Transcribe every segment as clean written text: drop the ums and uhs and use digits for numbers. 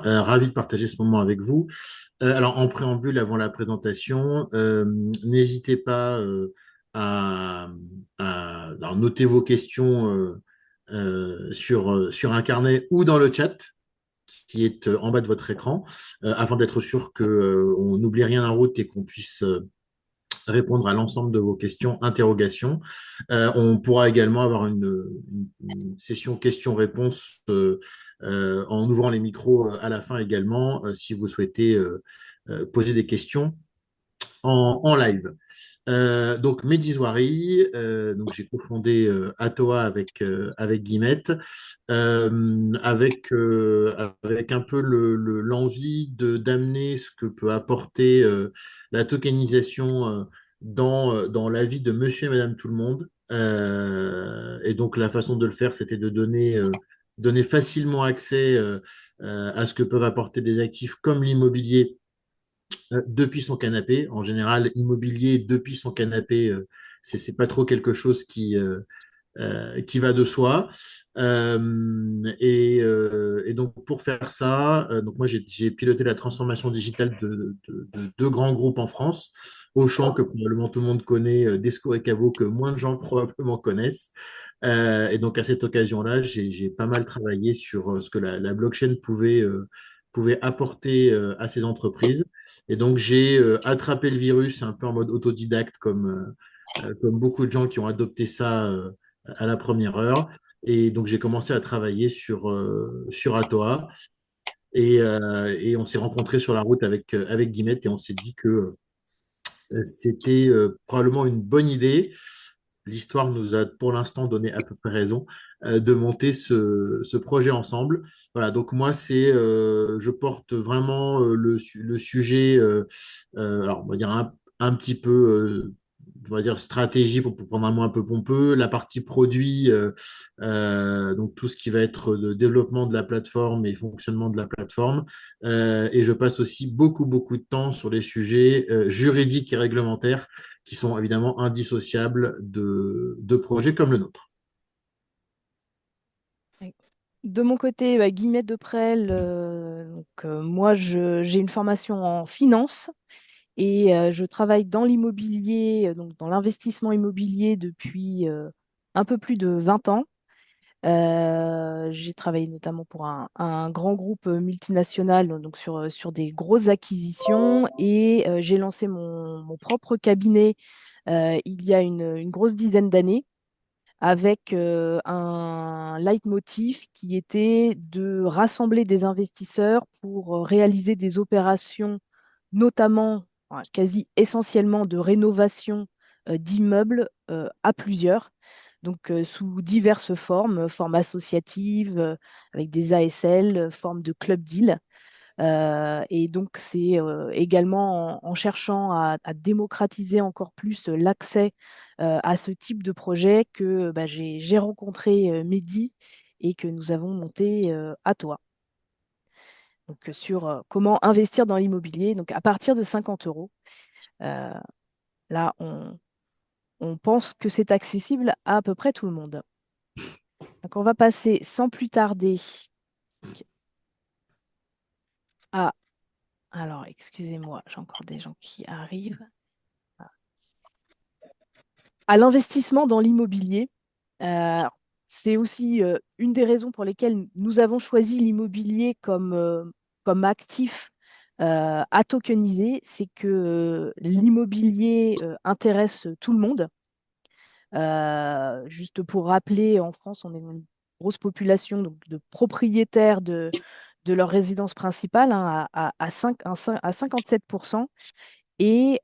Ravi de partager ce moment avec vous. Alors, en préambule, avant la présentation, n'hésitez pas à noter vos questions sur un carnet ou dans le chat qui est en bas de votre écran, afin d'être sûr qu'on n'oublie rien en route et qu'on puisse répondre à l'ensemble de vos questions, interrogations. On pourra également avoir une session questions-réponses en ouvrant les micros à la fin également, si vous souhaitez poser des questions en live. Donc, Mehdi Zouari, donc j'ai cofondé Atoa avec Guillemette, avec un peu l'envie d'amener ce que peut apporter la tokenisation dans la vie de monsieur et madame tout le monde. Et donc, la façon de le faire, c'était de donner facilement accès à ce que peuvent apporter des actifs comme l'immobilier depuis son canapé. En général, immobilier depuis son canapé, c'est pas trop quelque chose qui va de soi. Et donc, pour faire ça, donc moi, j'ai piloté la transformation digitale de deux grands groupes en France. Auchan, que probablement tout le monde connaît, Desco et Caveau, que moins de gens probablement connaissent. Et donc, à cette occasion-là, j'ai pas mal travaillé sur ce que la blockchain pouvait apporter à ces entreprises. Et donc, j'ai attrapé le virus un peu en mode autodidacte, comme beaucoup de gens qui ont adopté ça à la première heure. Et donc, j'ai commencé à travailler sur Atoa. Et on s'est rencontrés sur la route avec Guillemette et on s'est dit que c'était probablement une bonne idée. L'histoire nous a pour l'instant donné à peu près raison de monter ce projet ensemble. Voilà, donc moi, je porte vraiment le sujet, alors on va dire un petit peu, on va dire stratégie pour prendre un mot un peu pompeux, la partie produit, donc tout ce qui va être le développement de la plateforme et fonctionnement de la plateforme. Et je passe aussi beaucoup, beaucoup de temps sur les sujets juridiques et réglementaires qui sont évidemment indissociables de projets comme le nôtre. De mon côté, Guillemette Deprel, moi j'ai une formation en finance et je travaille dans l'immobilier, donc dans l'investissement immobilier depuis un peu plus de 20 ans. J'ai travaillé notamment pour un grand groupe multinational, donc sur des grosses acquisitions et j'ai lancé mon propre cabinet il y a une grosse dizaine d'années avec un leitmotiv qui était de rassembler des investisseurs pour réaliser des opérations, notamment, quasi essentiellement, de rénovation d'immeubles à plusieurs, donc sous diverses formes, formes associatives, avec des ASL, formes de club deal. Et donc, c'est également en cherchant à démocratiser encore plus l'accès à ce type de projet que j'ai rencontré Mehdi et que nous avons monté à toi. Donc, sur comment investir dans l'immobilier. Donc, à partir de 50 euros, euh, là, on pense que c'est accessible à peu près tout le monde. Donc, on va passer sans plus tarder à... Alors, excusez-moi, j'ai encore des gens qui arrivent. À l'investissement dans l'immobilier. Alors, c'est aussi une des raisons pour lesquelles nous avons choisi l'immobilier comme actif à tokeniser, c'est que l'immobilier intéresse tout le monde. Juste pour rappeler, en France, on est une grosse population donc, de propriétaires de leur résidence principale, hein, à 57%. Et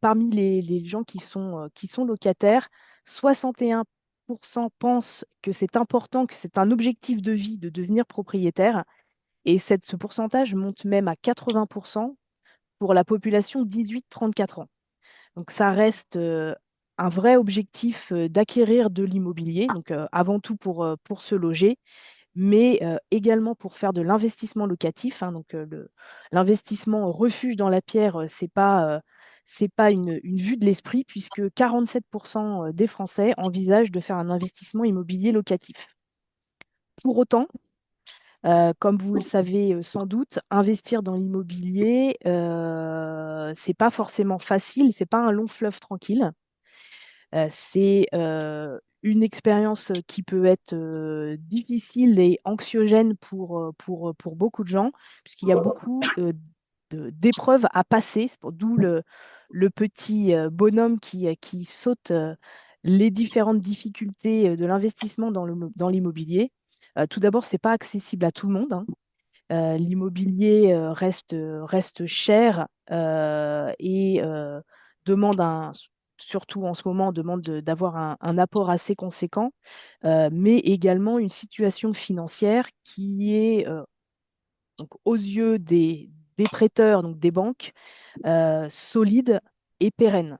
parmi les gens qui sont locataires, 61% pensent que c'est important, que c'est un objectif de vie de devenir propriétaire. Et ce pourcentage monte même à 80% pour la population 18-34 ans. Donc ça reste un vrai objectif d'acquérir de l'immobilier, donc avant tout pour se loger, mais également pour faire de l'investissement locatif, hein. Donc l'investissement refuge dans la pierre, c'est pas une vue de l'esprit, puisque 47% des Français envisagent de faire un investissement immobilier locatif. Pour autant, Comme vous le savez sans doute, investir dans l'immobilier, c'est pas forcément facile, c'est pas un long fleuve tranquille. C'est une expérience qui peut être difficile et anxiogène pour beaucoup de gens, puisqu'il y a beaucoup d'épreuves à passer, d'où le petit bonhomme qui saute les différentes difficultés de l'investissement dans l'immobilier. Tout d'abord, c'est pas accessible à tout le monde, hein. L'immobilier reste cher et demande surtout en ce moment, demande d'avoir un apport assez conséquent, mais également une situation financière qui est, donc, aux yeux des prêteurs, donc des banques, solide et pérenne.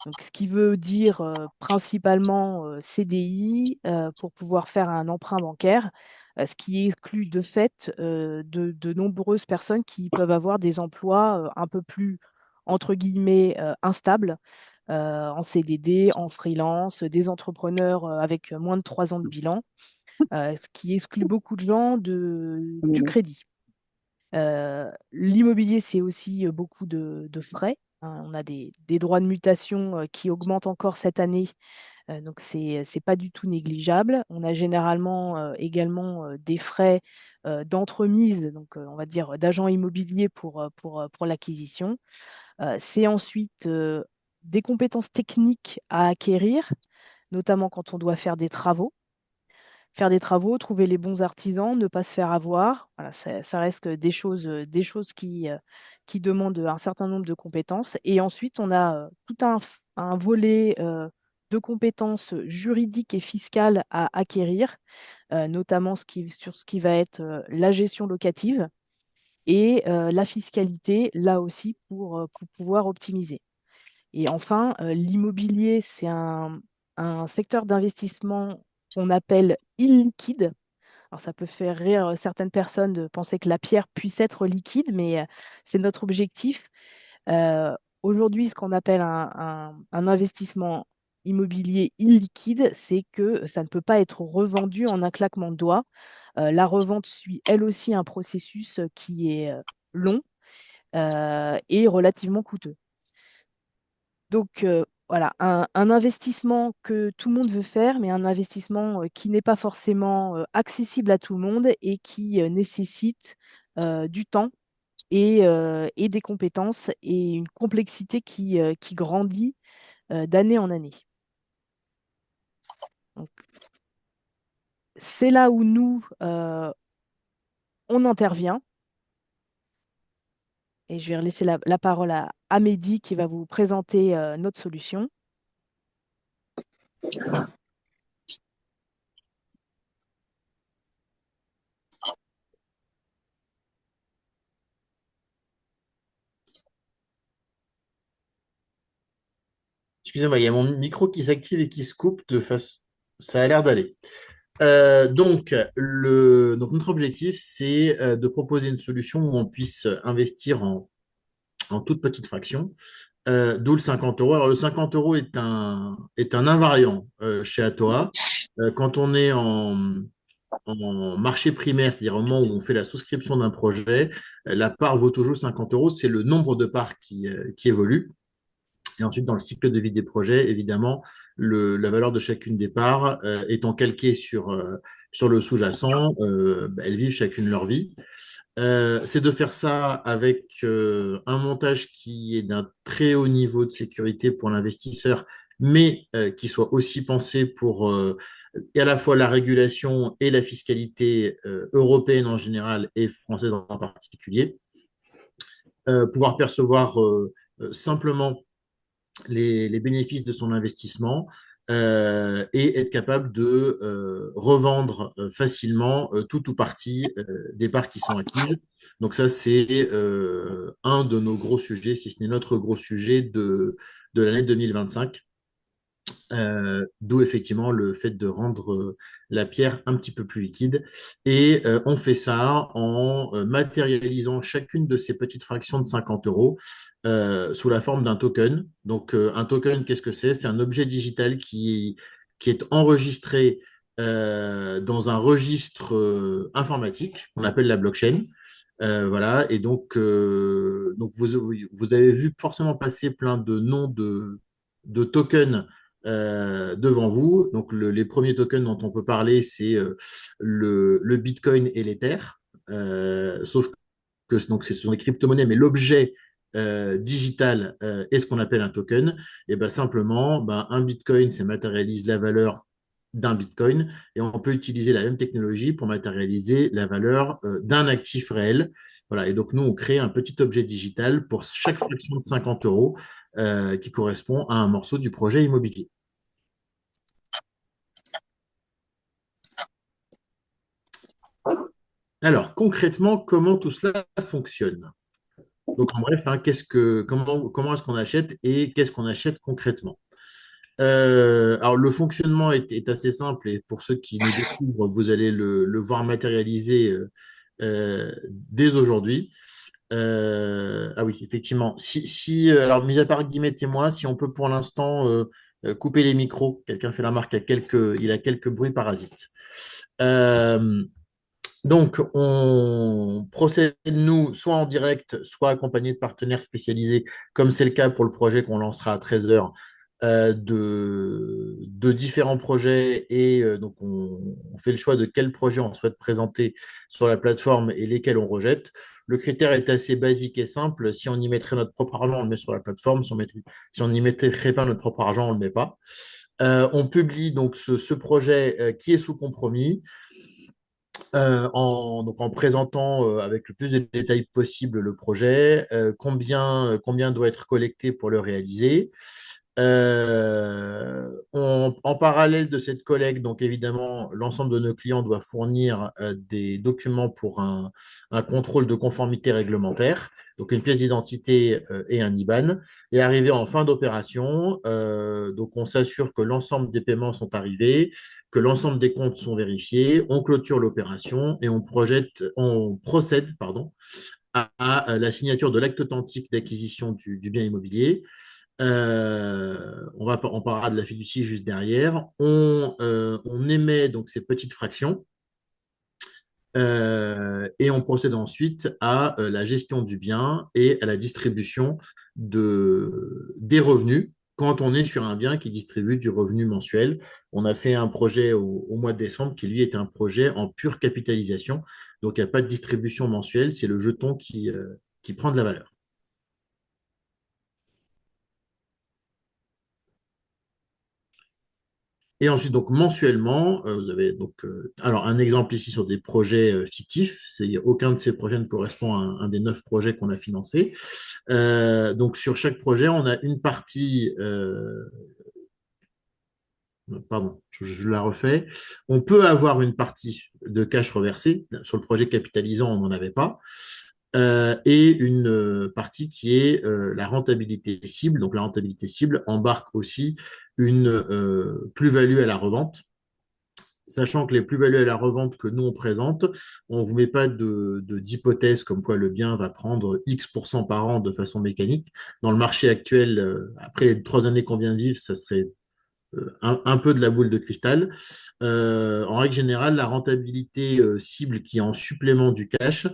Donc, ce qui veut dire principalement CDI pour pouvoir faire un emprunt bancaire, ce qui exclut de fait de nombreuses personnes qui peuvent avoir des emplois un peu plus, entre guillemets, instables, en CDD, en freelance, des entrepreneurs avec moins de 3 ans de bilan, ce qui exclut beaucoup de gens du crédit. L'immobilier, c'est aussi beaucoup de frais, hein. On a des droits de mutation qui augmentent encore cette année, donc c'est pas du tout négligeable. On a généralement également des frais d'entremise, donc on va dire d'agents immobiliers pour l'acquisition. C'est ensuite des compétences techniques à acquérir, notamment quand on doit faire des travaux, trouver les bons artisans, ne pas se faire avoir. Voilà, ça reste que des choses qui demandent un certain nombre de compétences. Et ensuite, on a tout un volet de compétences juridiques et fiscales à acquérir, notamment sur ce qui va être la gestion locative et la fiscalité, là aussi, pour pouvoir optimiser. Et enfin, l'immobilier, c'est un secteur d'investissement qu'on appelle illiquide. Alors, ça peut faire rire certaines personnes de penser que la pierre puisse être liquide, mais c'est notre objectif. Euh, Aujourd'hui, ce qu'on appelle un investissement immobilier illiquide, c'est que ça ne peut pas être revendu en un claquement de doigts. La revente suit elle aussi un processus qui est long et relativement coûteux. Donc voilà, un investissement que tout le monde veut faire, mais un investissement qui n'est pas forcément accessible à tout le monde et qui nécessite du temps et des compétences et une complexité qui grandit d'année en année. Donc, c'est là où nous, on intervient. Et je vais laisser la parole à Mehdi qui va vous présenter notre solution. Excusez-moi, il y a mon micro qui s'active et qui se coupe de façon. Ça a l'air d'aller. Donc, notre objectif, c'est de proposer une solution où on puisse investir en toute petite fraction, d'où le 50 euros. Alors, le 50 euros est un invariant chez Atoa. Quand on est en marché primaire, c'est-à-dire au moment où on fait la souscription d'un projet, la part vaut toujours 50 euros. C'est le nombre de parts qui évolue. Et ensuite, dans le cycle de vie des projets, évidemment, la valeur de chacune des parts étant calquée sur le sous-jacent, elles vivent chacune leur vie. C'est de faire ça avec un montage qui est d'un très haut niveau de sécurité pour l'investisseur, mais qui soit aussi pensé pour et à la fois la régulation et la fiscalité européenne en général et française en particulier. Pouvoir percevoir simplement les bénéfices de son investissement et être capable de revendre facilement tout ou partie des parts qui sont acquises. Donc ça, c'est un de nos gros sujets, si ce n'est notre gros sujet de l'année 2025. D'où effectivement le fait de rendre la pierre un petit peu plus liquide. Et on fait ça en matérialisant chacune de ces petites fractions de 50 euros sous la forme d'un token. Donc un token, qu'est-ce que c'est? C'est un objet digital qui est enregistré dans un registre informatique qu'on appelle la blockchain. Voilà, et donc vous avez vu forcément passer plein de noms de tokens devant vous. Donc les premiers tokens dont on peut parler, c'est le Bitcoin et l'Ether. Sauf que donc, ce sont des crypto-monnaies, mais l'objet digital est ce qu'on appelle un token. Et ben, simplement, ben, un Bitcoin, ça matérialise la valeur d'un Bitcoin, et on peut utiliser la même technologie pour matérialiser la valeur d'un actif réel. Voilà, et donc nous, on crée un petit objet digital pour chaque fraction de 50 euros qui correspond à un morceau du projet immobilier. Alors, concrètement, comment tout cela fonctionne? Donc, en bref, hein, comment est-ce qu'on achète et qu'est-ce qu'on achète concrètement? Alors, le fonctionnement est assez simple et pour ceux qui nous découvrent, vous allez le voir matérialiser dès aujourd'hui. Ah oui, effectivement. Alors, mis à part Guillemette et moi, si on peut pour l'instant couper les micros, quelqu'un fait la marque, il a quelques bruits parasites. Euh, donc, on procède, nous, soit en direct, soit accompagné de partenaires spécialisés, comme c'est le cas pour le projet qu'on lancera à 13 heures, de différents projets. Et donc, on fait le choix de quel projet on souhaite présenter sur la plateforme et lesquels on rejette. Le critère est assez basique et simple. Si on y mettrait notre propre argent, on le met sur la plateforme. Si on n'y mettrait pas notre propre argent, on ne le met pas. On publie donc ce projet qui est sous compromis donc en présentant avec le plus de détails possible le projet, combien doit être collecté pour le réaliser. En parallèle de cette collecte, donc évidemment, l'ensemble de nos clients doit fournir des documents pour un contrôle de conformité réglementaire, donc une pièce d'identité et un IBAN. Et arrivé en fin d'opération, donc on s'assure que l'ensemble des paiements sont arrivés, que l'ensemble des comptes sont vérifiés, on clôture l'opération et on procède, pardon, à la signature de l'acte authentique d'acquisition du bien immobilier. On parlera de la fiducie juste derrière. On émet donc ces petites fractions et on procède ensuite à la gestion du bien et à la distribution des revenus quand on est sur un bien qui distribue du revenu mensuel. On a fait un projet au mois de décembre qui, lui, est un projet en pure capitalisation. Donc, il n'y a pas de distribution mensuelle, c'est le jeton qui prend de la valeur. Et ensuite, donc mensuellement, vous avez donc alors un exemple ici sur des projets fictifs. Aucun de ces projets ne correspond à un des 9 projets qu'on a financés. Donc sur chaque projet, on a une partie. Pardon, je la refais. On peut avoir une partie de cash reversé. Sur le projet capitalisant, on n'en avait pas. Et une partie qui est la rentabilité cible. Donc la rentabilité cible embarque aussi une plus-value à la revente, sachant que les plus-values à la revente que nous on présente, on ne vous met pas d'hypothèse comme quoi le bien va prendre X% par an de façon mécanique. Dans le marché actuel, après les 3 années qu'on vient de vivre, ça serait un peu de la boule de cristal. En règle générale, la rentabilité cible qui est en supplément du cash,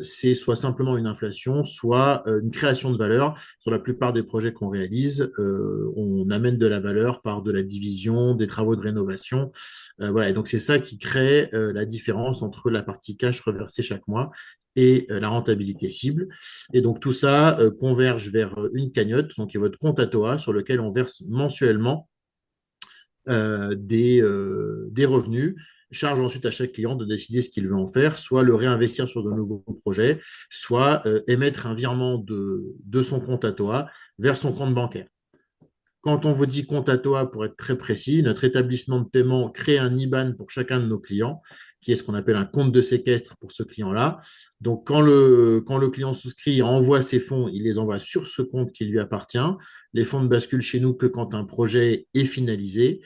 c'est soit simplement une inflation, soit une création de valeur. Sur la plupart des projets qu'on réalise, on amène de la valeur par de la division, des travaux de rénovation. Voilà, et donc c'est ça qui crée la différence entre la partie cash reversée chaque mois et la rentabilité cible. Et donc tout ça converge vers une cagnotte, donc qui est votre compte à TOA, sur lequel on verse mensuellement des revenus, charge ensuite à chaque client de décider ce qu'il veut en faire, soit le réinvestir sur de nouveaux projets, soit émettre un virement de son compte à TOA vers son compte bancaire. Quand on vous dit compte à toi, pour être très précis, notre établissement de paiement crée un IBAN pour chacun de nos clients, qui est ce qu'on appelle un compte de séquestre pour ce client-là. Donc, quand le client souscrit et envoie ses fonds, il les envoie sur ce compte qui lui appartient. Les fonds ne basculent chez nous que quand un projet est finalisé.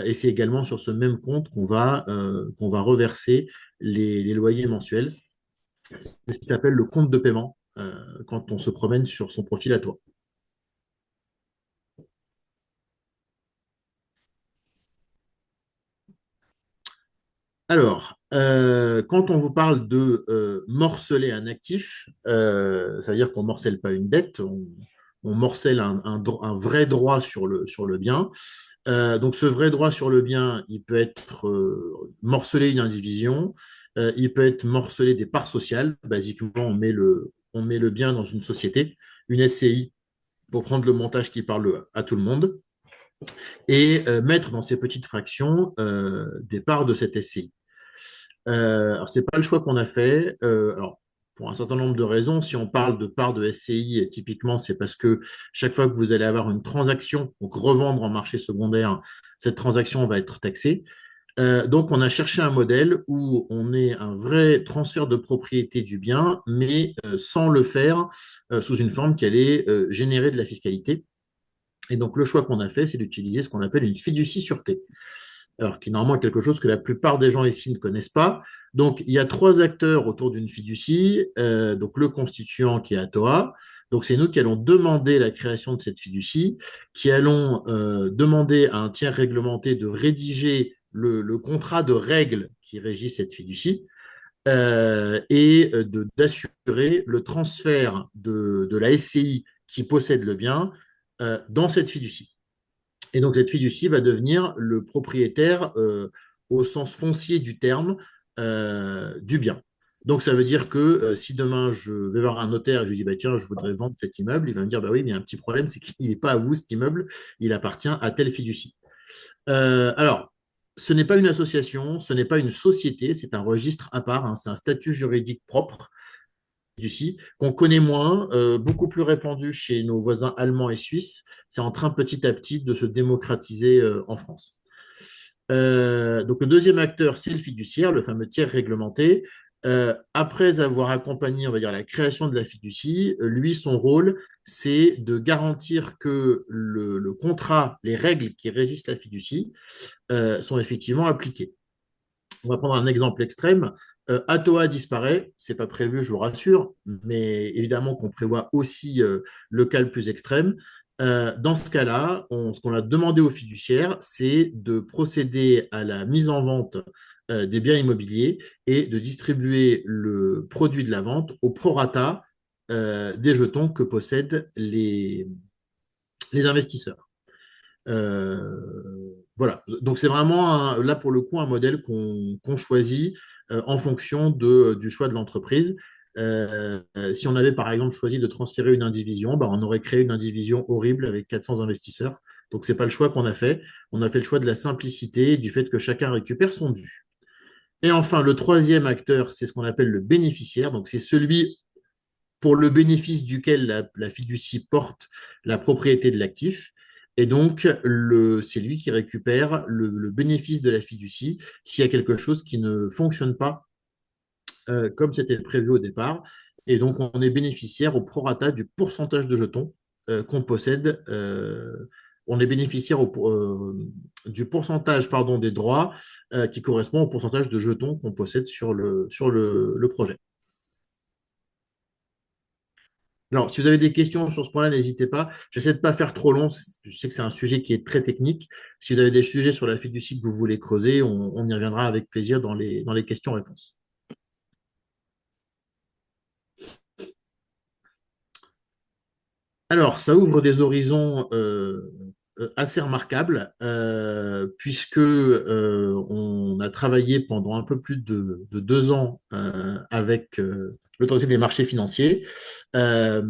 Et c'est également sur ce même compte qu'on va reverser les loyers mensuels. C'est ce qui s'appelle le compte de paiement quand on se promène sur son profil à toi. Quand on vous parle de morceler un actif, ça veut dire qu'on ne morcelle pas une dette, on morcelle un vrai droit sur le bien. Donc, ce vrai droit sur le bien, il peut être morcelé une indivision, il peut être morcelé des parts sociales. Basiquement, on met le bien dans une société, une SCI, pour prendre le montage qui parle à tout le monde, et mettre dans ces petites fractions des parts de cette SCI. Alors, c'est pas le choix qu'on a fait. Alors, pour un certain nombre de raisons, si on parle de parts de SCI, typiquement, c'est parce que chaque fois que vous allez avoir une transaction, donc revendre en marché secondaire, cette transaction va être taxée. Donc, on a cherché un modèle où on ait un vrai transfert de propriété du bien, mais sans le faire sous une forme qui allait générer de la fiscalité. Et donc, le choix qu'on a fait, c'est d'utiliser ce qu'on appelle une fiducie sûreté, alors qui normalement est quelque chose que la plupart des gens ici ne connaissent pas. Donc, il y a trois acteurs autour d'une fiducie. Donc, le constituant qui est Atoa. Donc, c'est nous qui allons demander la création de cette fiducie, qui allons demander à un tiers réglementé de rédiger le contrat de règles qui régit cette fiducie et d'assurer le transfert de la SCI qui possède le bien dans cette fiducie. Et donc, cette fiducie va devenir le propriétaire au sens foncier du terme du bien. Donc, ça veut dire que si demain je vais voir un notaire et je lui dis, bah, tiens, je voudrais vendre cet immeuble, il va me dire, bah oui, mais il y a un petit problème, c'est qu'il n'est pas à vous cet immeuble, il appartient à telle fiducie. Alors, ce n'est pas une association, ce n'est pas une société, c'est un registre à part, hein, c'est un statut juridique propre fiducie, qu'on connaît moins, beaucoup plus répandu chez nos voisins allemands et suisses. C'est en train petit à petit de se démocratiser en France. Donc le deuxième acteur, c'est le fiduciaire, le fameux tiers réglementé. Après avoir accompagné, on va dire, la création de la fiducie, lui, son rôle, c'est de garantir que le contrat, les règles qui régissent la fiducie sont effectivement appliquées. On va prendre un exemple extrême. Atoa disparaît, c'est pas prévu, je vous rassure, mais évidemment qu'on prévoit aussi le cas le plus extrême. Dans ce cas-là, ce qu'on a demandé aux fiduciaires, c'est de procéder à la mise en vente des biens immobiliers et de distribuer le produit de la vente au prorata des jetons que possèdent les investisseurs. Voilà, donc c'est vraiment là pour le coup un modèle qu'on choisit en fonction du choix de l'entreprise. Si on avait par exemple choisi de transférer une indivision, bah, on aurait créé une indivision horrible avec 400 investisseurs. Donc c'est pas le choix qu'on a fait. On a fait le choix de la simplicité et du fait que chacun récupère son dû. Et enfin, le troisième acteur, c'est ce qu'on appelle le bénéficiaire. Donc c'est celui pour le bénéfice duquel la fiducie porte la propriété de l'actif. Et donc, c'est lui qui récupère le bénéfice de la fiducie s'il y a quelque chose qui ne fonctionne pas comme c'était prévu au départ. Et donc, on est bénéficiaire au prorata du pourcentage de jetons qu'on possède. On est bénéficiaire du pourcentage pardon, des droits qui correspond au pourcentage de jetons qu'on possède sur le projet. Alors, si vous avez des questions sur ce point-là, n'hésitez pas. J'essaie de ne pas faire trop long. Je sais que c'est un sujet qui est très technique. Si vous avez des sujets sur la fiducie que vous voulez creuser, on y reviendra avec plaisir dans les questions-réponses. Alors, ça ouvre des horizons assez remarquables, puisque on a travaillé pendant un peu plus de 2 ans avec l'autorité des marchés financiers euh,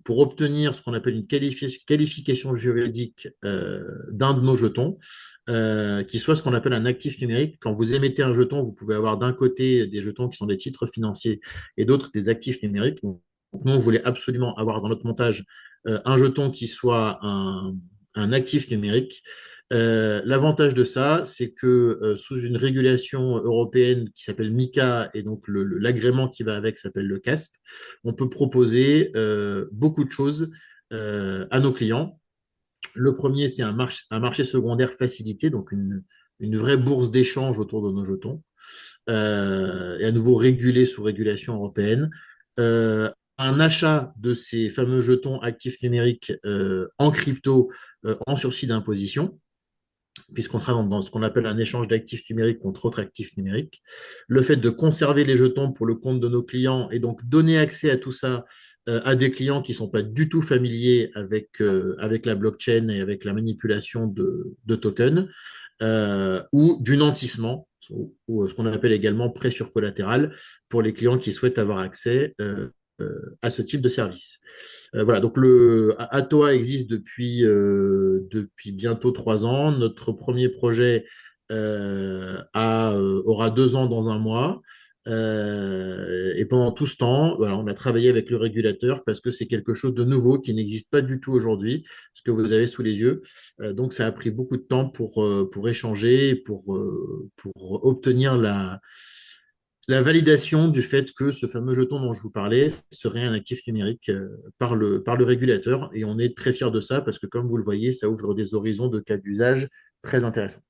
pour obtenir ce qu'on appelle une qualification juridique d'un de nos jetons, qui soit ce qu'on appelle un actif numérique. Quand vous émettez un jeton, vous pouvez avoir d'un côté des jetons qui sont des titres financiers et d'autres des actifs numériques. Donc, nous, on voulait absolument avoir dans notre montage un jeton qui soit un actif numérique. L'avantage de ça, c'est que sous une régulation européenne qui s'appelle MiCA et donc l'agrément qui va avec s'appelle le CASP, on peut proposer beaucoup de choses à nos clients. Le premier, c'est un marché secondaire facilité, donc une vraie bourse d'échange autour de nos jetons, et à nouveau régulé sous régulation européenne. Un achat de ces fameux jetons actifs numériques en crypto en sursis d'imposition. puisqu'on travaille dans ce qu'on appelle un échange d'actifs numériques contre autres actifs numériques. Le fait de conserver les jetons pour le compte de nos clients et donc donner accès à tout ça à des clients qui ne sont pas du tout familiers avec la blockchain et avec la manipulation de tokens, ou du nantissement, ou ce qu'on appelle également prêt sur collatéral, pour les clients qui souhaitent avoir accès à ce type de service. Voilà, donc le Atoa existe depuis bientôt 3 ans. Notre premier projet aura 2 ans dans un mois. Et pendant tout ce temps, voilà, on a travaillé avec le régulateur parce que c'est quelque chose de nouveau qui n'existe pas du tout aujourd'hui, ce que vous avez sous les yeux. Donc ça a pris beaucoup de temps pour échanger, pour obtenir la validation du fait que ce fameux jeton dont je vous parlais serait un actif numérique par le régulateur. Et on est très fiers de ça parce que, comme vous le voyez, ça ouvre des horizons de cas d'usage très intéressants.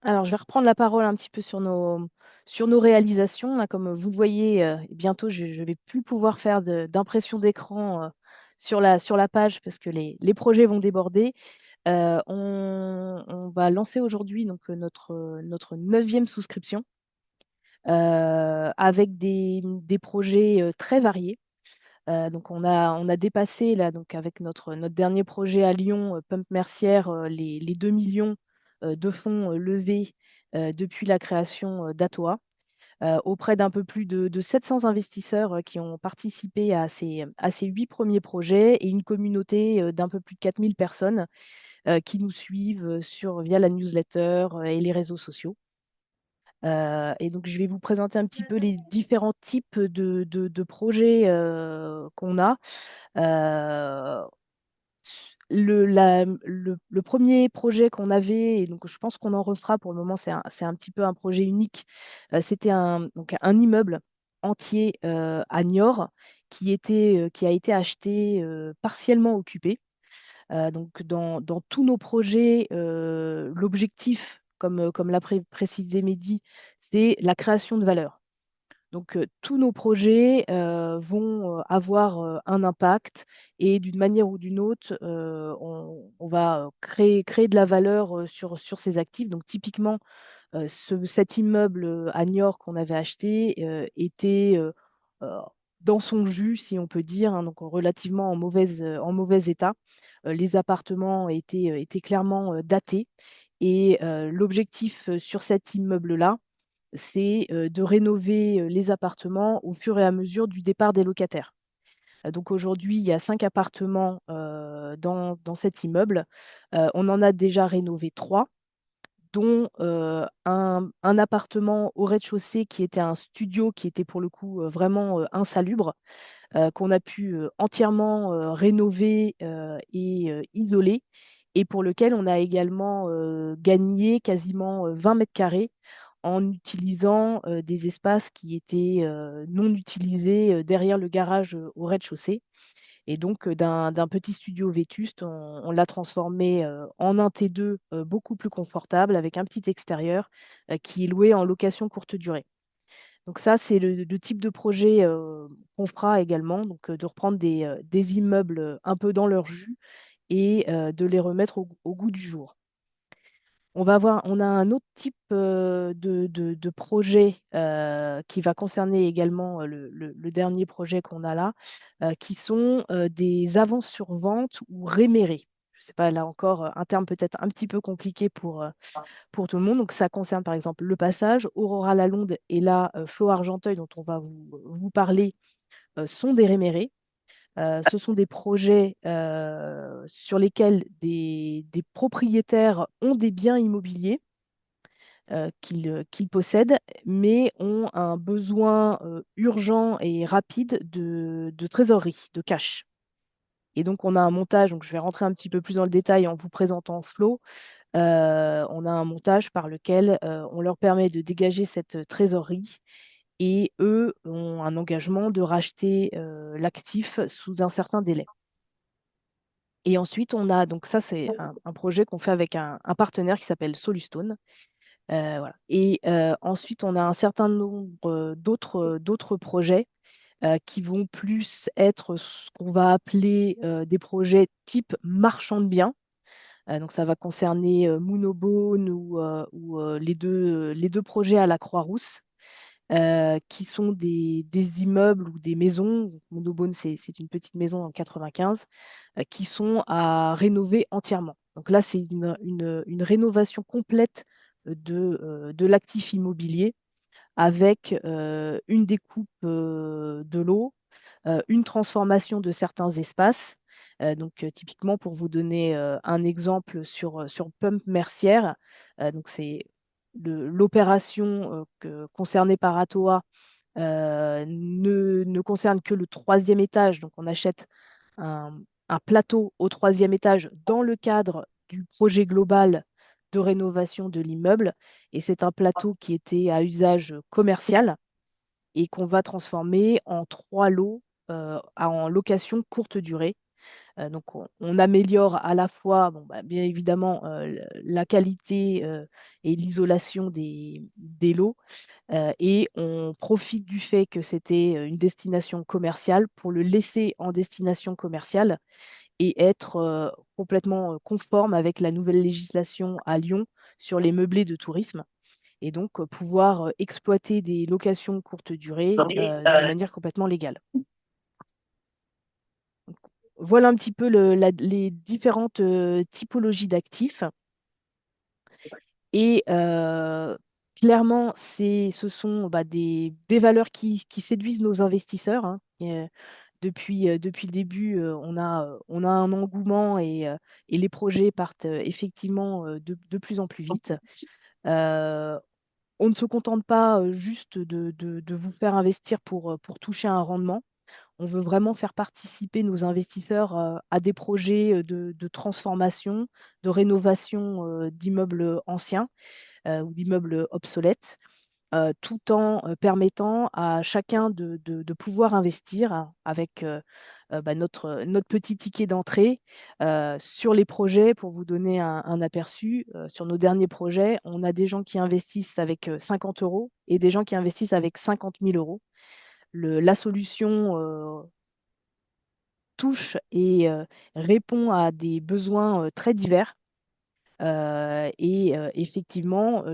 Alors, je vais reprendre la parole un petit peu sur nos réalisations. Là, comme vous le voyez, bientôt, je ne vais plus pouvoir faire d'impression d'écran sur la page parce que les projets vont déborder. On va lancer aujourd'hui donc, notre 9e souscription avec des projets très variés. Donc on a dépassé là, donc avec notre dernier projet à Lyon, Pump Mercière, les 2 millions de fonds levés depuis la création d'Atoa, auprès d'un peu plus de 700 investisseurs qui ont participé à ces 8 premiers projets et une communauté d'un peu plus de 4000 personnes qui nous suivent via la newsletter et les réseaux sociaux. Et donc, je vais vous présenter un petit peu les différents types de projets qu'on a. Euh, le premier projet qu'on avait, et donc je pense qu'on en refera pour le moment, c'est un petit peu un projet unique. C'était donc un immeuble entier à Niort qui a été acheté partiellement occupé. Donc, dans tous nos projets, l'objectif, comme l'a précisé Mehdi, c'est la création de valeur. Donc, tous nos projets vont avoir un impact et d'une manière ou d'une autre, on va créer de la valeur sur ces actifs. Donc, typiquement, cet immeuble à Niort qu'on avait acheté était euh, dans son jus, si on peut dire, hein, donc relativement en mauvais état. Les appartements étaient clairement datés. Et l'objectif sur cet immeuble-là, c'est de rénover les appartements au fur et à mesure du départ des locataires. Donc aujourd'hui, il y a 5 appartements dans cet immeuble. On en a déjà rénové 3, dont un appartement au rez-de-chaussée qui était un studio qui était pour le coup vraiment insalubre, qu'on a pu entièrement rénover et isoler, et pour lequel on a également gagné quasiment 20 mètres carrés en utilisant des espaces qui étaient non utilisés derrière le garage au rez-de-chaussée. Et donc, d'un petit studio vétuste, on l'a transformé en un T2 beaucoup plus confortable avec un petit extérieur qui est loué en location courte durée. Donc ça, c'est le type de projet qu'on fera également, donc de reprendre des immeubles un peu dans leur jus et de les remettre au goût du jour. On a un autre type de projet qui va concerner également le dernier projet qu'on a là, qui sont des avances sur vente ou rémérés. Je ne sais pas, là encore, un terme peut-être un petit peu compliqué pour tout le monde. Donc, ça concerne par exemple le passage. Aurora Lalonde et là, Flo Argenteuil, dont on va vous parler, sont des rémérés. Ce sont des projets sur lesquels des propriétaires ont des biens immobiliers qu'ils possèdent, mais ont un besoin urgent et rapide de trésorerie, de cash. Et donc, on a un montage, donc je vais rentrer un petit peu plus dans le détail en vous présentant Flow. On a un montage par lequel on leur permet de dégager cette trésorerie et eux ont un engagement de racheter l'actif sous un certain délai. Et ensuite, on a, donc ça, c'est un projet qu'on fait avec un partenaire qui s'appelle Solustone. Voilà. Et ensuite, on a un certain nombre d'autres projets qui vont plus être ce qu'on va appeler des projets type marchand de biens. Donc ça va concerner Moonobone ou les deux projets à la Croix-Rousse, qui sont des immeubles ou des maisons. Donc, Moonobone, c'est une petite maison en 95, qui sont à rénover entièrement. Donc là, c'est une rénovation complète de l'actif immobilier avec une découpe de l'eau, une transformation de certains espaces. Typiquement, pour vous donner un exemple sur Pump Mercière, donc c'est l'opération concernée par Atoa ne concerne que le troisième étage. Donc, on achète un, un plateau au troisième étage dans le cadre du projet global de rénovation de l'immeuble. Et c'est un plateau qui était à usage commercial et qu'on va transformer en 3 lots en location courte durée. On améliore à la fois, bon, bah, bien évidemment, la qualité et l'isolation des lots, et on profite du fait que c'était une destination commerciale pour le laisser en destination commerciale et être complètement conforme avec la nouvelle législation à Lyon sur les meublés de tourisme et donc pouvoir exploiter des locations courte durée d'une manière complètement légale. Donc, voilà un petit peu les différentes typologies d'actifs. Et clairement, ce sont bah, des valeurs qui séduisent nos investisseurs, hein. Depuis le début, on a un engouement et les projets partent effectivement de plus en plus vite. Euh, on ne se contente pas juste de vous faire investir pour toucher un rendement. On veut vraiment faire participer nos investisseurs à des projets de transformation, de rénovation d'immeubles anciens ou d'immeubles obsolètes, tout en permettant à chacun de pouvoir investir avec bah, notre petit ticket d'entrée sur les projets. Pour vous donner un aperçu, sur nos derniers projets, on a des gens qui investissent avec 50 euros et des gens qui investissent avec 50 000 euros. La solution touche et répond à des besoins très divers. Effectivement,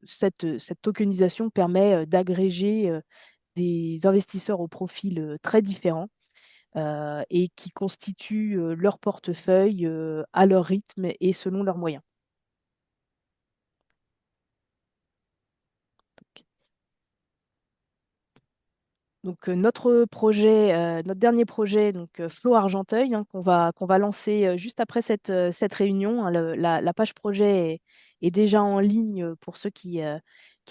cette tokenisation permet d'agréger des investisseurs au profil très différents et qui constituent leur portefeuille à leur rythme et selon leurs moyens. Notre dernier projet, donc Flow Argenteuil, hein, qu'on va lancer juste après cette réunion, hein. La page projet est déjà en ligne pour ceux qui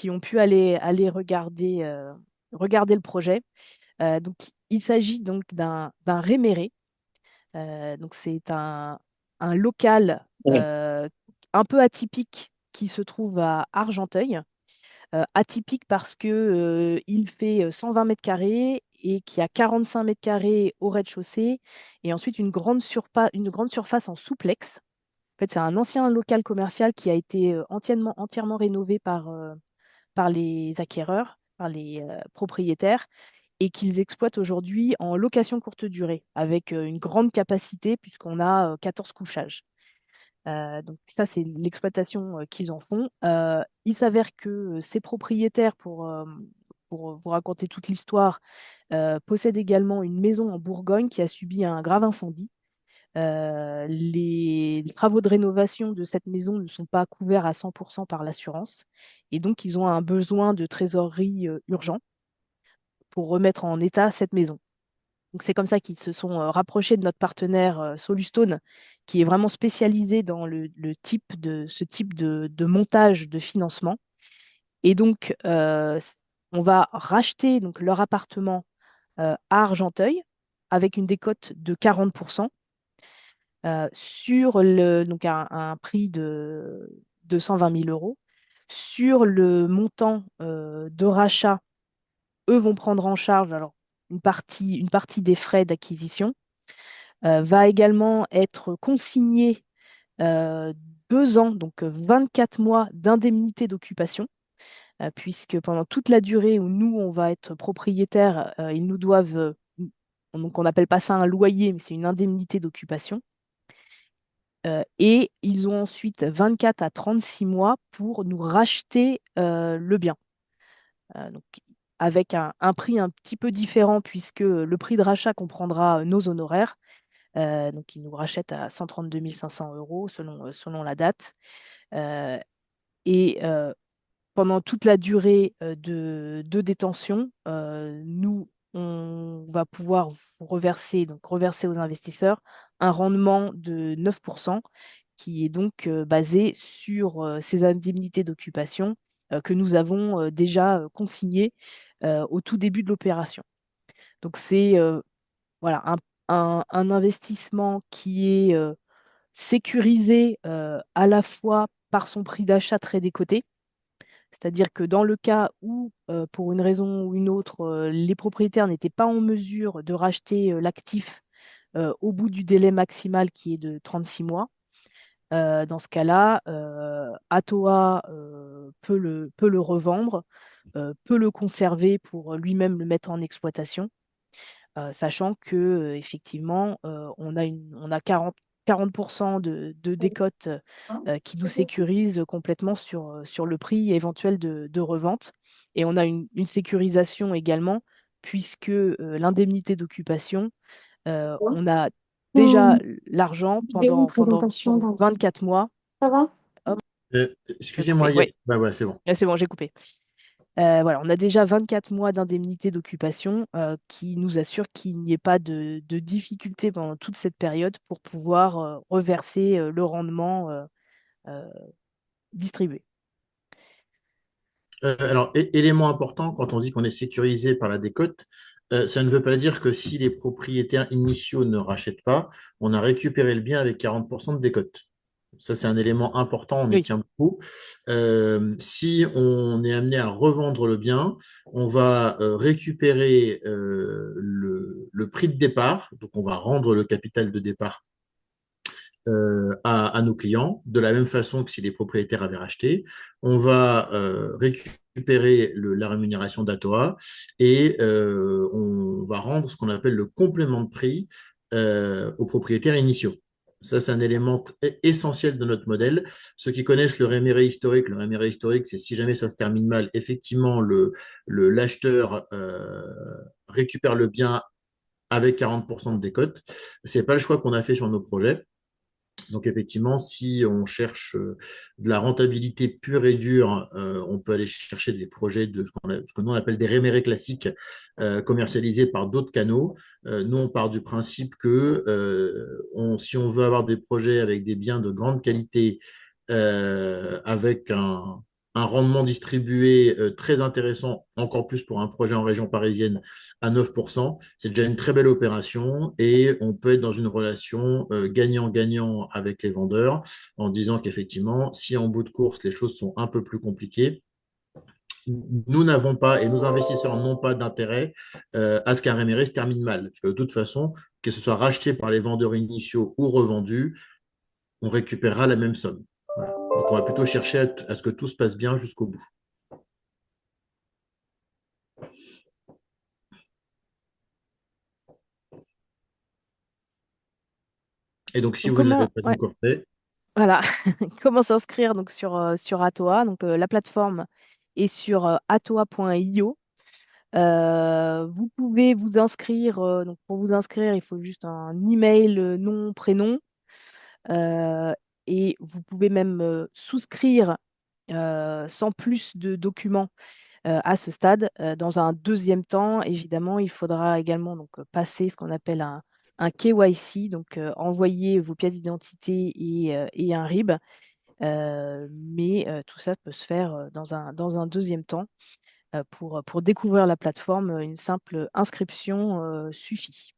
ont pu aller regarder le projet. Il s'agit donc d'un réméré. C'est un local un peu atypique qui se trouve à Argenteuil. Atypique parce que il fait 120 mètres carrés et qu'il y a 45 mètres carrés au rez-de-chaussée et ensuite une grande surface en souplex. En fait, c'est un ancien local commercial qui a été entièrement rénové par les acquéreurs, par les propriétaires et qu'ils exploitent aujourd'hui en location courte durée avec une grande capacité puisqu'on a 14 couchages. Donc ça, c'est l'exploitation qu'ils en font. Il s'avère que ces propriétaires, pour vous raconter toute l'histoire, possèdent également une maison en Bourgogne qui a subi un grave incendie. Les travaux de rénovation de cette maison ne sont pas couverts à 100% par l'assurance et donc ils ont un besoin de trésorerie urgent pour remettre en état cette maison. Donc c'est comme ça qu'ils se sont rapprochés de notre partenaire Solustone, qui est vraiment spécialisé dans ce type de montage de financement. Et donc on va racheter donc leur appartement à Argenteuil avec une décote de 40% sur donc un prix de 120 000 euros. Sur le montant de rachat, eux vont prendre en charge alors une partie des frais d'acquisition, va également être consigné 2 ans, donc 24 mois d'indemnité d'occupation. puisque pendant toute la durée où nous, on va être propriétaires, ils nous doivent, donc on n'appelle pas ça un loyer, mais c'est une indemnité d'occupation. Et ils ont ensuite 24 à 36 mois pour nous racheter le bien. Donc, avec un prix un petit peu différent, puisque le prix de rachat comprendra nos honoraires. Donc, ils nous rachètent à 132 500 euros selon la date. Euh, et pendant toute la durée de détention, nous, on va pouvoir vous reverser, donc reverser aux investisseurs un rendement de 9%, qui est donc basé sur ces indemnités d'occupation que nous avons déjà consignées au tout début de l'opération. Donc c'est voilà, un investissement qui est sécurisé à la fois par son prix d'achat très décoté, c'est-à-dire que dans le cas où, pour une raison ou une autre, les propriétaires n'étaient pas en mesure de racheter l'actif au bout du délai maximal qui est de 36 mois, dans ce cas-là, Atoa peut le revendre, peut le conserver pour lui-même le mettre en exploitation, sachant que effectivement, on a 40% de décote qui nous sécurise complètement sur le prix éventuel de revente. Et on a une sécurisation également, puisque l'indemnité d'occupation, on a déjà Hum, l'argent Vidéo, une présentation pour dans... 24 mois. Ça va? Hop, tu as Excusez-moi, coupé. Oui, bah ouais, c'est bon. c'est bon, j'ai coupé. Voilà, on a déjà 24 mois d'indemnité d'occupation qui nous assure qu'il n'y ait pas de difficulté pendant toute cette période pour pouvoir reverser le rendement euh, distribué. Alors, élément important, quand on dit qu'on est sécurisé par la décote, ça ne veut pas dire que si les propriétaires initiaux ne rachètent pas, on a récupéré le bien avec 40% de décote. Ça, c'est un élément important, on y Oui, tient beaucoup. Si on est amené à revendre le bien, on va récupérer le prix de départ, donc on va rendre le capital de départ à nos clients, de la même façon que si les propriétaires avaient racheté. On va récupérer la rémunération d'Atoa et on va rendre ce qu'on appelle le complément de prix aux propriétaires initiaux. Ça, c'est un élément essentiel de notre modèle. Ceux qui connaissent le réméré historique, c'est si jamais ça se termine mal, effectivement, l'acheteur récupère le bien avec 40% de décote. Ce n'est pas le choix qu'on a fait sur nos projets. Donc effectivement, si on cherche de la rentabilité pure et dure, on peut aller chercher des projets de ce que nous on appelle des rémérés classiques commercialisés par d'autres canaux. Nous, on part du principe que si on veut avoir des projets avec des biens de grande qualité, avec un rendement distribué très intéressant, encore plus pour un projet en région parisienne à 9%, c'est déjà une très belle opération et on peut être dans une relation gagnant-gagnant avec les vendeurs en disant qu'effectivement, si en bout de course, les choses sont un peu plus compliquées, nous n'avons pas et nos investisseurs n'ont pas d'intérêt à ce qu'un réméré se termine mal. Parce que de toute façon, que ce soit racheté par les vendeurs initiaux ou revendu, on récupérera la même somme. Voilà. Donc on va plutôt chercher à ce que tout se passe bien jusqu'au bout. Et donc si donc vous ne l'avez comment, pas ouais, encore fait, voilà, comment s'inscrire donc sur Atoa. Donc la plateforme est sur atoa.io. Vous pouvez vous inscrire. Donc pour vous inscrire, il faut juste un email, nom, prénom. Euh, et vous pouvez même souscrire sans plus de documents à ce stade. Dans un deuxième temps, évidemment, il faudra également donc, passer ce qu'on appelle un KYC, donc envoyer vos pièces d'identité et un RIB. Mais tout ça peut se faire dans un deuxième temps. Pour découvrir la plateforme, une simple inscription suffit.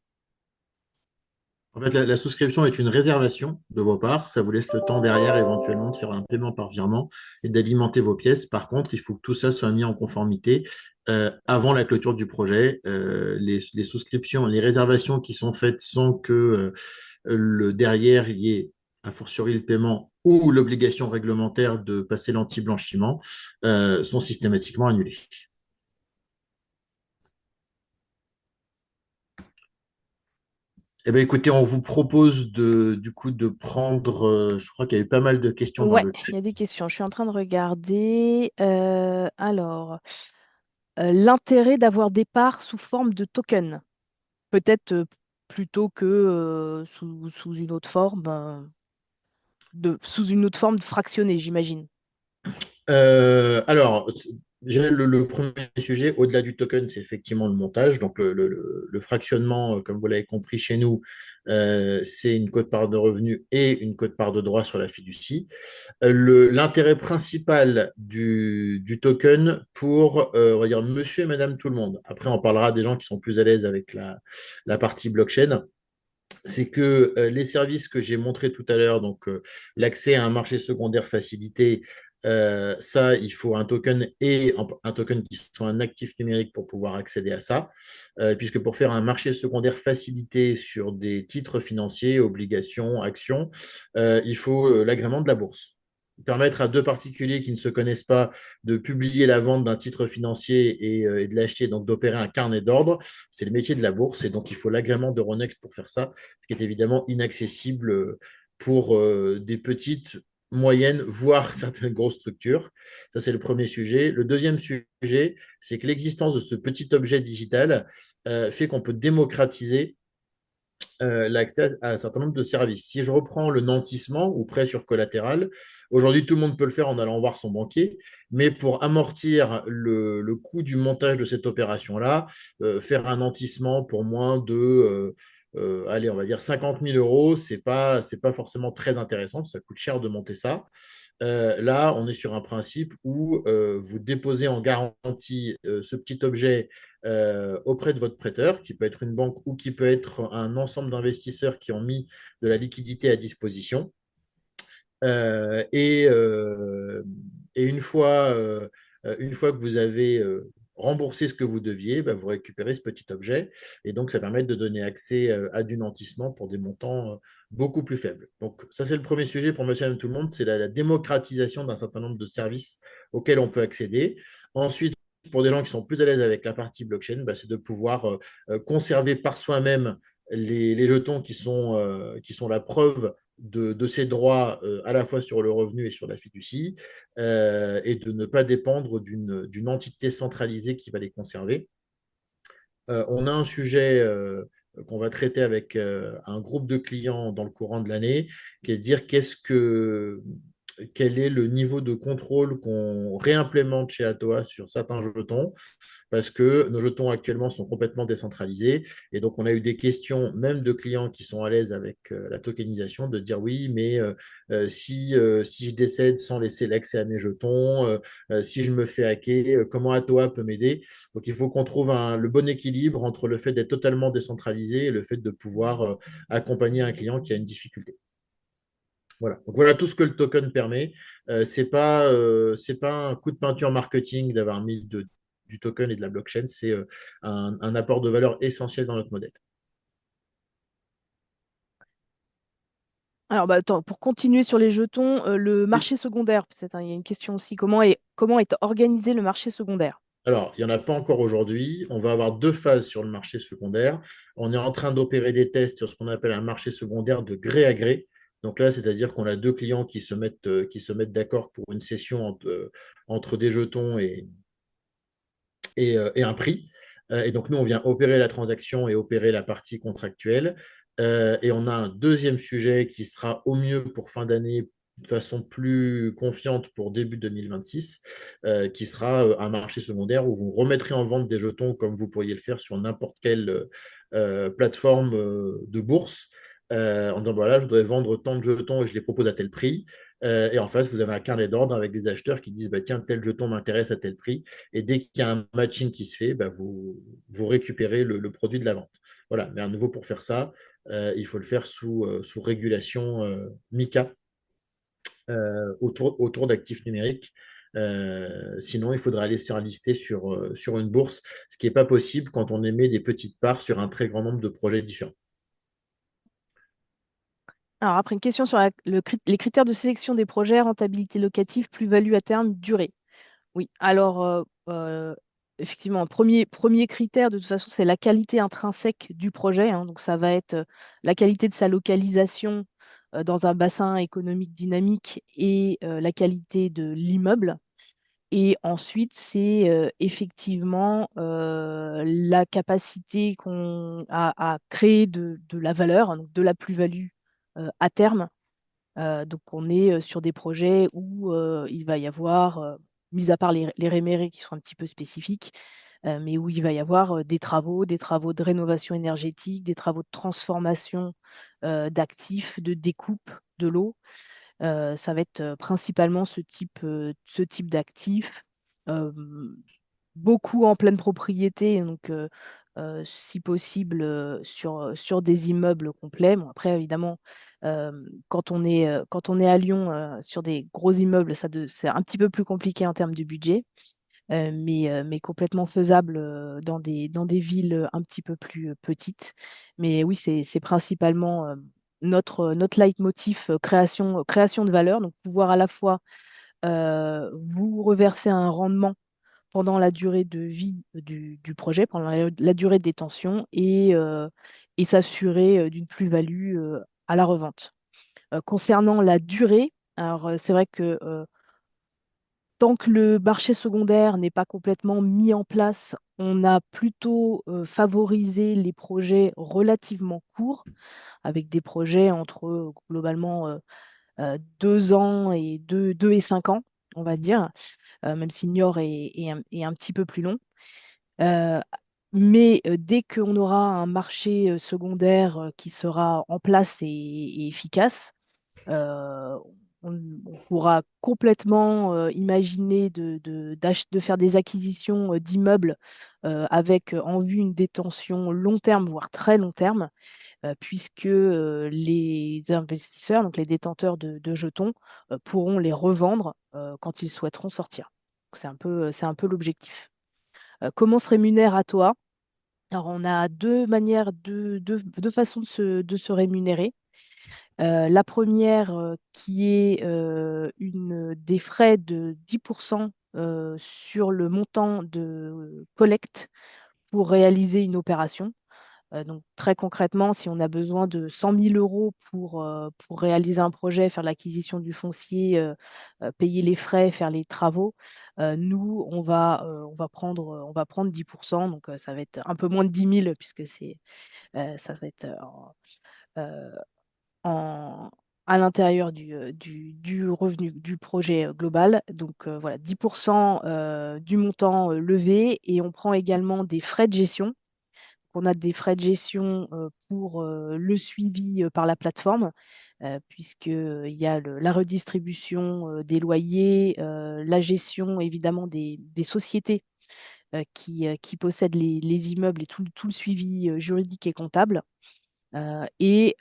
en fait, la souscription est une réservation de vos parts. Ça vous laisse le temps derrière éventuellement de faire un paiement par virement et d'alimenter vos pièces. Par contre, il faut que tout ça soit mis en conformité avant la clôture du projet. Les souscriptions, les réservations qui sont faites sans que derrière il y ait a fortiori le paiement ou l'obligation réglementaire de passer l'anti-blanchiment sont systématiquement annulées. Eh bien, écoutez, on vous propose du coup de prendre, je crois qu'il y avait pas mal de questions dans Ouais, le il y chat. a des questions. Je suis en train de regarder. L'intérêt d'avoir des parts sous forme de token, peut-être plutôt que sous une autre forme, sous une autre forme fractionnée, j'imagine. Alors, le premier sujet, au-delà du token, c'est effectivement le montage. Donc, le fractionnement, comme vous l'avez compris chez nous, c'est une quote-part de revenu et une quote-part de droit sur la fiducie. L'intérêt principal du token pour, on va dire, monsieur et madame tout le monde. Après, on parlera des gens qui sont plus à l'aise avec la partie blockchain. C'est que les services que j'ai montrés tout à l'heure, donc l'accès à un marché secondaire facilité, ça, il faut un token et un token qui soit un actif numérique pour pouvoir accéder à ça, puisque pour faire un marché secondaire facilité sur des titres financiers, obligations, actions, il faut l'agrément de la bourse. Permettre à deux particuliers qui ne se connaissent pas de publier la vente d'un titre financier et de l'acheter, donc d'opérer un carnet d'ordre, c'est le métier de la bourse et donc il faut l'agrément d'Euronext pour faire ça, ce qui est évidemment inaccessible pour des petites, moyennes, voire certaines grosses structures. Ça, c'est le premier sujet. Le deuxième sujet, c'est que l'existence de ce petit objet digital fait qu'on peut démocratiser l'accès à un certain nombre de services. Si je reprends le nantissement ou prêt sur collatéral, aujourd'hui tout le monde peut le faire en allant voir son banquier, mais pour amortir le coût du montage de cette opération-là, faire un nantissement pour moins de, allez, on va dire 50 000 euros, c'est pas forcément très intéressant, ça coûte cher de monter ça. Là, on est sur un principe où vous déposez en garantie ce petit objet auprès de votre prêteur, qui peut être une banque ou qui peut être un ensemble d'investisseurs qui ont mis de la liquidité à disposition. Euh, et, euh, et une fois que vous avez remboursé ce que vous deviez, bah, vous récupérez ce petit objet. Et donc, ça permet de donner accès à du nantissement pour des montants beaucoup plus faibles. Donc, ça, c'est le premier sujet pour monsieur et madame tout le monde, c'est la démocratisation d'un certain nombre de services auxquels on peut accéder. Ensuite, pour des gens qui sont plus à l'aise avec la partie blockchain, bah, c'est de pouvoir conserver par soi-même les jetons qui sont la preuve de ses droits à la fois sur le revenu et sur la fiducie, et de ne pas dépendre d'une entité centralisée qui va les conserver. On a un sujet qu'on va traiter avec un groupe de clients dans le courant de l'année, qui est de dire quel est le niveau de contrôle qu'on réimplémente chez Atoa sur certains jetons, parce que nos jetons actuellement sont complètement décentralisés. Et donc, on a eu des questions, même de clients qui sont à l'aise avec la tokenisation, de dire oui, mais si je décède sans laisser l'accès à mes jetons, si je me fais hacker, comment Atoa peut m'aider? Donc, il faut qu'on trouve le bon équilibre entre le fait d'être totalement décentralisé et le fait de pouvoir accompagner un client qui a une difficulté. Voilà. Donc voilà tout ce que le token permet. C'est pas un coup de peinture marketing d'avoir mis du token et de la blockchain. C'est un apport de valeur essentiel dans notre modèle. Alors, bah, attends, pour continuer sur les jetons, le Oui. marché secondaire, peut-être, hein, il y a une question aussi. Comment est organisé le marché secondaire? Alors, il n'y en a pas encore aujourd'hui. On va avoir deux phases sur le marché secondaire. On est en train d'opérer des tests sur ce qu'on appelle un marché secondaire de gré à gré. Donc là, c'est-à-dire qu'on a deux clients qui se mettent d'accord pour une session entre des jetons et un prix. Et donc, nous, on vient opérer la transaction et opérer la partie contractuelle. Et on a un deuxième sujet qui sera au mieux pour fin d'année, de façon plus confiante pour début 2026, qui sera un marché secondaire où vous remettrez en vente des jetons comme vous pourriez le faire sur n'importe quelle plateforme de bourse, en disant voilà, je voudrais vendre tant de jetons et je les propose à tel prix. Et en face, vous avez un carnet d'ordre avec des acheteurs qui disent bah, tiens, tel jeton m'intéresse à tel prix. Et dès qu'il y a un matching qui se fait, bah, vous récupérez le produit de la vente. Voilà. Mais à nouveau, pour faire ça, il faut le faire sous régulation MICA autour d'actifs numériques. Sinon, il faudra aller sur un listé sur une bourse, ce qui n'est pas possible quand on émet des petites parts sur un très grand nombre de projets différents. Alors après, une question sur les critères de sélection des projets, rentabilité locative, plus-value à terme, durée. Oui, alors effectivement, premier critère, de toute façon, c'est la qualité intrinsèque du projet, hein. Donc ça va être la qualité de sa localisation dans un bassin économique dynamique et la qualité de l'immeuble. Et ensuite, c'est effectivement la capacité qu'on a à créer de la valeur, hein, donc de la plus-value à terme. Donc, on est sur des projets où il va y avoir, mis à part les rémérés qui sont un petit peu spécifiques, mais où il va y avoir des travaux de rénovation énergétique, des travaux de transformation d'actifs, de découpe de l'eau. Ça va être principalement ce type d'actifs. Euh, Beaucoup en pleine propriété, donc si possible sur des immeubles complets. Bon, après, évidemment, quand on est à Lyon sur des gros immeubles, c'est un petit peu plus compliqué en termes de budget, mais complètement faisable dans des villes un petit peu plus petites. Mais oui, c'est principalement notre leitmotiv création de valeur, donc pouvoir à la fois vous reverser un rendement pendant la durée de vie du projet, pendant la durée de détention et s'assurer d'une plus-value à la revente. Concernant la durée, alors c'est vrai que tant que le marché secondaire n'est pas complètement mis en place, on a plutôt favorisé les projets relativement courts, avec des projets entre globalement 2 ans et 2 et 5 ans, on va dire, même si Niort est un petit peu plus long. Euh, mais dès qu'on aura un marché secondaire qui sera en place et efficace, euh, on pourra complètement imaginer de faire des acquisitions d'immeubles avec en vue une détention long terme, voire très long terme, puisque les investisseurs, donc les détenteurs de jetons, pourront les revendre quand ils souhaiteront sortir. C'est un peu l'objectif. Comment se rémunère à toi? Alors, on a deux manières, deux façons de se rémunérer. La première, qui est des frais de 10% sur le montant de collecte pour réaliser une opération. Donc, très concrètement, si on a besoin de 100 000 € pour réaliser un projet, faire l'acquisition du foncier, payer les frais, faire les travaux, nous, on va prendre 10%. Donc, ça va être un peu moins de 10 000 puisque ça va être euh, en- à l'intérieur du revenu du projet global. Donc, voilà, 10% du montant levé. Et on prend également des frais de gestion. On a des frais de gestion pour le suivi par la plateforme, puisqu'il y a la redistribution des loyers, la gestion évidemment des sociétés qui possèdent les immeubles et tout le suivi juridique et comptable. Et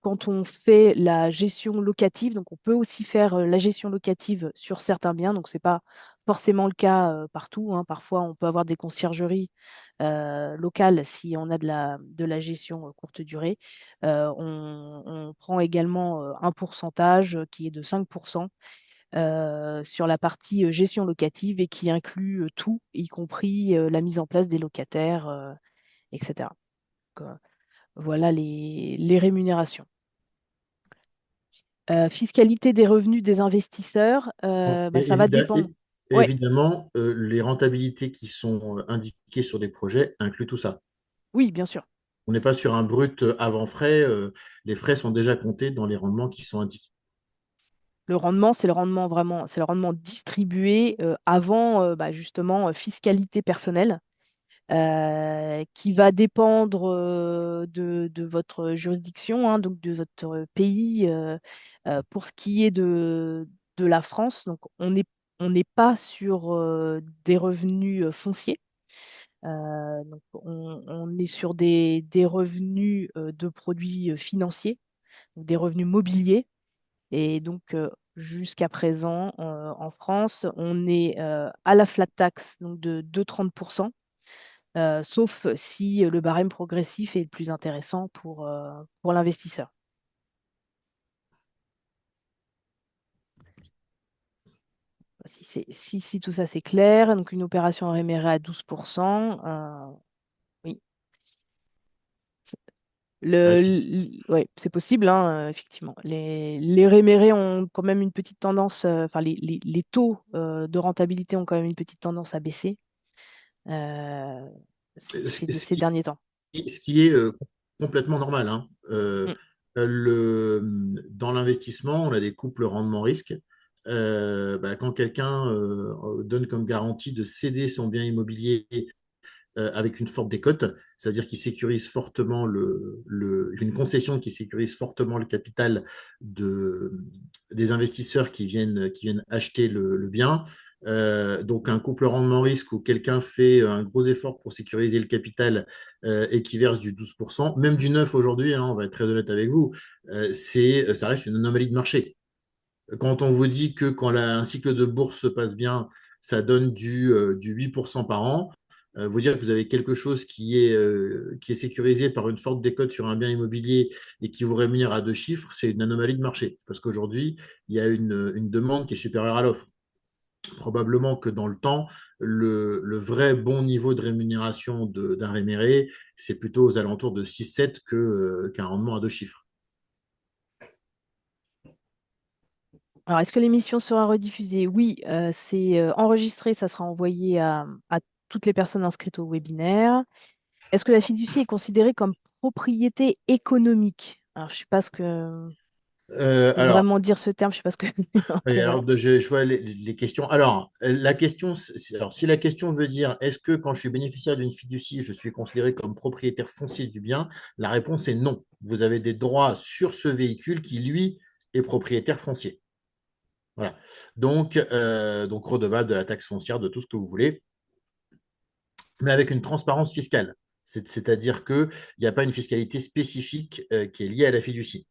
quand on fait la gestion locative, donc on peut aussi faire la gestion locative sur certains biens, donc ce n'est pas forcément le cas partout, hein. Parfois, on peut avoir des conciergeries locales si on a de la gestion courte durée. On prend également un pourcentage qui est de 5% sur la partie gestion locative et qui inclut tout, y compris la mise en place des locataires, etc. Donc, voilà les rémunérations. Fiscalité des revenus des investisseurs, Bon, bah, ça va dépendre. Ouais, évidemment, les rentabilités qui sont indiquées sur des projets incluent tout ça. oui, bien sûr. On n'est pas sur un brut avant frais. Les frais sont déjà comptés dans les rendements qui sont indiqués. Le rendement, c'est le rendement vraiment, c'est le rendement distribué avant bah, justement fiscalité personnelle, qui va dépendre de votre juridiction, hein, donc de votre pays. Pour ce qui est de la France, donc on n'est pas sur des revenus fonciers. Donc on est sur des revenus de produits financiers, donc des revenus mobiliers. Et donc, jusqu'à présent, en France, on est à la flat tax donc de 30%, sauf si le barème progressif est le plus intéressant pour l'investisseur. si tout ça c'est clair, donc une opération rémérée à 12%, oui. Ouais, si- Ouais, c'est possible, hein, effectivement. Les rémérés ont quand même une petite tendance, enfin les taux de rentabilité ont quand même une petite tendance à baisser euh, ce, ce ces qui, derniers temps. ce qui est complètement normal, hein. Mm. Dans l'investissement, on a des couples rendement-risque. Quand quelqu'un donne comme garantie de céder son bien immobilier avec une forte décote, c'est-à-dire qu'il sécurise fortement une concession qui sécurise fortement le capital de, des investisseurs qui viennent acheter le bien. Donc un couple rendement risque où quelqu'un fait un gros effort pour sécuriser le capital et qui verse du 12%, même du neuf aujourd'hui, hein, on va être très honnête avec vous, ça reste une anomalie de marché. Quand on vous dit que quand un cycle de bourse se passe bien, ça donne du 8% par an, vous dire que vous avez quelque chose qui est sécurisé par une forte décote sur un bien immobilier et qui vous rémunère à deux chiffres, c'est une anomalie de marché. Parce qu'aujourd'hui, il y a une demande qui est supérieure à l'offre. Probablement que dans le temps, le vrai bon niveau de rémunération d'un réméré, c'est plutôt aux alentours de 6-7 qu'un rendement à deux chiffres. Alors, est-ce que l'émission sera rediffusée? Oui, c'est enregistré, ça sera envoyé à toutes les personnes inscrites au webinaire. Est-ce que la fiducie est considérée comme propriété économique? Alors, je sais pas ce que veut Alors, vraiment dire ce terme, je sais pas ce que oui, dire. alors, je vois les questions. Alors, la question, alors, si la question veut dire est-ce que quand je suis bénéficiaire d'une fiducie, je suis considéré comme propriétaire foncier du bien, la réponse est non. Vous avez des droits sur ce véhicule qui, lui, est propriétaire foncier. Voilà. Donc redevable de la taxe foncière, de tout ce que vous voulez, mais avec une transparence fiscale. C'est-à-dire qu'il n'y a pas une fiscalité spécifique qui est liée à la fiducie.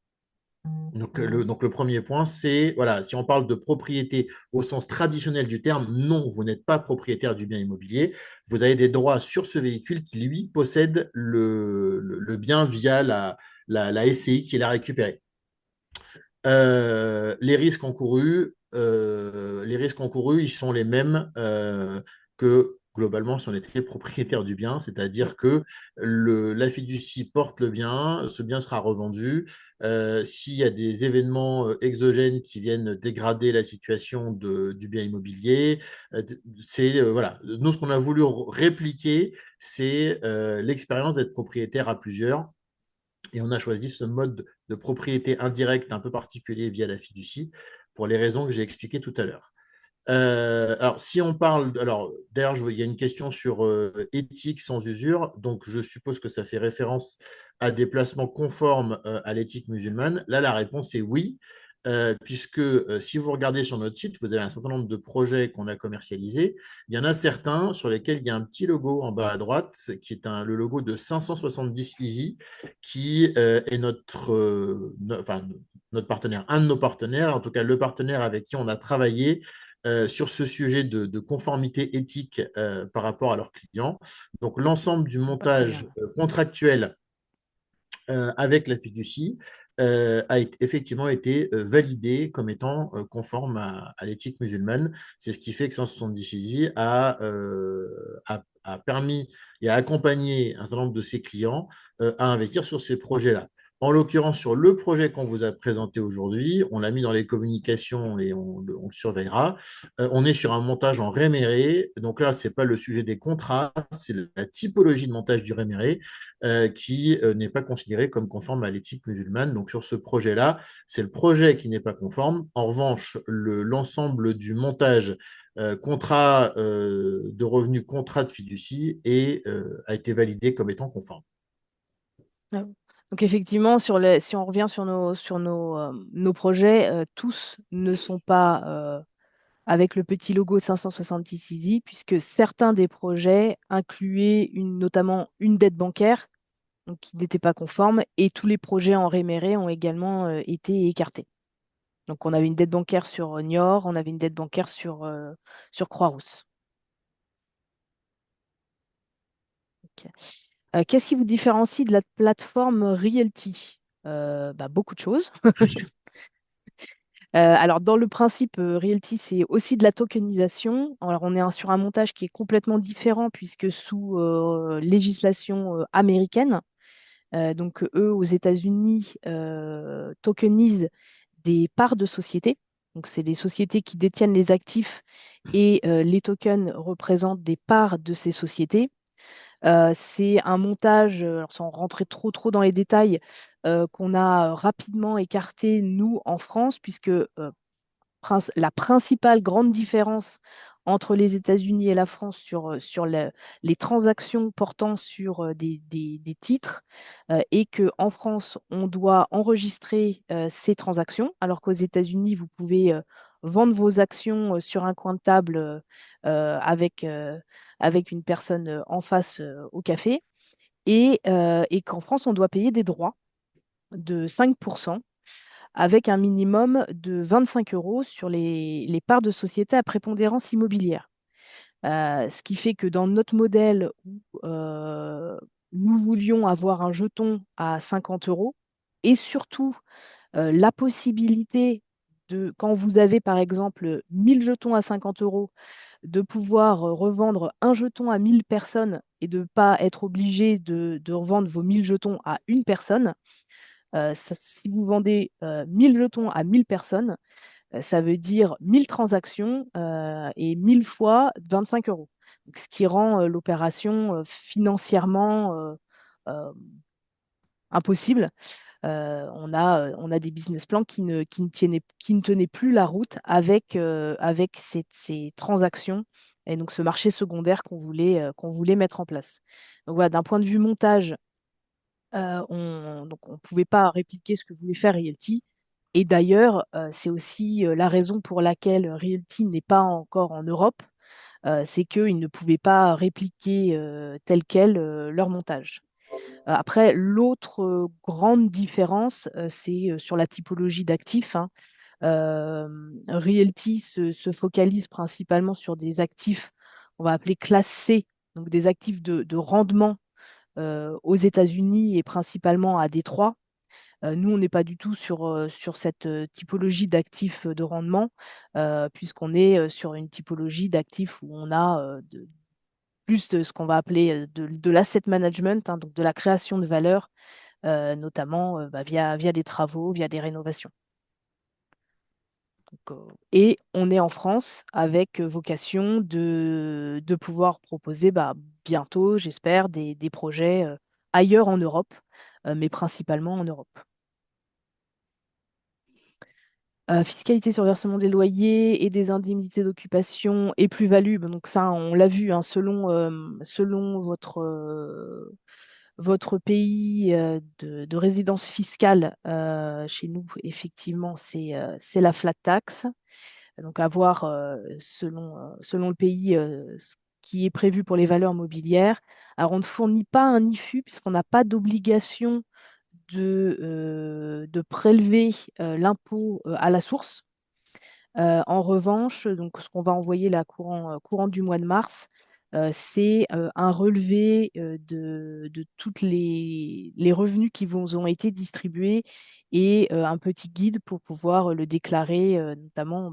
Donc le premier point, c'est, voilà, si on parle de propriété au sens traditionnel du terme, non, vous n'êtes pas propriétaire du bien immobilier. Vous avez des droits sur ce véhicule qui, lui, possède le bien via la SCI qui l'a récupéré. Les risques encourus, ils sont les mêmes que globalement si on était propriétaire du bien, c'est-à-dire que la fiducie porte le bien, ce bien sera revendu. S'il y a des événements exogènes qui viennent dégrader la situation du bien immobilier, voilà. Nous, ce qu'on a voulu répliquer, c'est l'expérience d'être propriétaire à plusieurs. Et on a choisi ce mode de propriété indirecte un peu particulier via la fiducie pour les raisons que j'ai expliquées tout à l'heure. Alors, si on parle, alors d'ailleurs, il y a une question sur éthique sans usure, donc je suppose que ça fait référence à des placements conformes à l'éthique musulmane. Là, la réponse est oui, puisque si vous regardez sur notre site, vous avez un certain nombre de projets qu'on a commercialisés. Il y en a certains sur lesquels il y a un petit logo en bas à droite, qui est le logo de 570 Easy, qui est enfin, notre partenaire, un de nos partenaires, en tout cas le partenaire avec qui on a travaillé sur ce sujet de conformité éthique par rapport à leurs clients. Donc, l'ensemble du Pas très bien. montage contractuel avec la fiducie effectivement été validé comme étant conforme à l'éthique musulmane. C'est ce qui fait que 170 Fizi a permis et a accompagné un certain nombre de ses clients à investir sur ces projets-là. En l'occurrence, sur le projet qu'on vous a présenté aujourd'hui, on l'a mis dans les communications et on le surveillera. On est sur un montage en réméré. Donc là, ce n'est pas le sujet des contrats, c'est la typologie de montage du réméré qui n'est pas considéré comme conforme à l'éthique musulmane. Donc sur ce projet-là, c'est le projet qui n'est pas conforme. En revanche, l'ensemble du montage contrat de revenus, contrat de fiducie a été validé comme étant conforme. Ah oui. Donc effectivement, si on revient sur nos projets, tous ne sont pas avec le petit logo 566 Easy, puisque certains des projets incluaient notamment une dette bancaire, donc qui n'était pas conforme, et tous les projets en réméré ont également été écartés. Donc on avait une dette bancaire sur Niort, on avait une dette bancaire sur Croix-Rousse. Ok. Qu'est-ce qui vous différencie de la plateforme Realty? Beaucoup de choses. Alors, dans le principe, Realty, c'est aussi de la tokenisation. Alors, on est sur un montage qui est complètement différent puisque sous législation américaine, donc eux, aux États-Unis, tokenisent des parts de sociétés. Donc, c'est des sociétés qui détiennent les actifs et les tokens représentent des parts de ces sociétés. C'est un montage, alors sans rentrer trop dans les détails, qu'on a rapidement écarté, nous, en France, puisque la principale grande différence entre les États-Unis et la France sur les transactions portant sur des titres est qu'en France, on doit enregistrer ces transactions, alors qu'aux États-Unis, vous pouvez vendre vos actions sur un coin de table avec une personne en face au café, et qu'en France, on doit payer des droits de 5% avec un minimum de 25 euros sur les parts de société à prépondérance immobilière. Ce qui fait que dans notre modèle où nous voulions avoir un jeton à 50 euros et surtout la possibilité de, quand vous avez par exemple 1000 jetons à 50 euros, de pouvoir revendre un jeton à 1000 personnes et de ne pas être obligé de revendre vos 1000 jetons à une personne. Si vous vendez 1000 jetons à 1000 personnes, ça veut dire 1000 transactions et 1000 fois 25 euros. Donc, ce qui rend l'opération financièrement euh, impossible. On a des business plans qui ne tenaient plus la route avec ces transactions et donc ce marché secondaire qu'on voulait mettre en place. Donc voilà, d'un point de vue montage, donc on ne pouvait pas répliquer ce que voulait faire Realty. Et d'ailleurs, c'est aussi la raison pour laquelle Realty n'est pas encore en Europe, c'est qu'ils ne pouvaient pas répliquer tel quel leur montage. Après, l'autre grande différence, c'est sur la typologie d'actifs, hein. Realty se focalise principalement sur des actifs qu'on va appeler classe C, donc des actifs de rendement aux États-Unis et principalement à Détroit. Nous, on n'est pas du tout sur cette typologie d'actifs de rendement, puisqu'on est sur une typologie d'actifs où on a plus de ce qu'on va appeler de l'asset management, hein, donc de la création de valeur, notamment via des travaux, via des rénovations. Et on est en France avec vocation de pouvoir proposer bientôt, j'espère, des projets ailleurs en Europe, mais principalement en Europe. Fiscalité sur versement des loyers et des indemnités d'occupation et plus-value. Donc ça, on l'a vu, hein, selon votre pays de résidence fiscale. Chez nous, effectivement, c'est la flat tax. Donc à voir selon le pays ce qui est prévu pour les valeurs mobilières. Alors on ne fournit pas un IFU puisqu'on n'a pas d'obligation de prélever l'impôt à la source. En revanche, donc, ce qu'on va envoyer là courant du mois de mars, c'est un relevé de toutes les revenus qui vous ont été distribués et un petit guide pour pouvoir le déclarer, notamment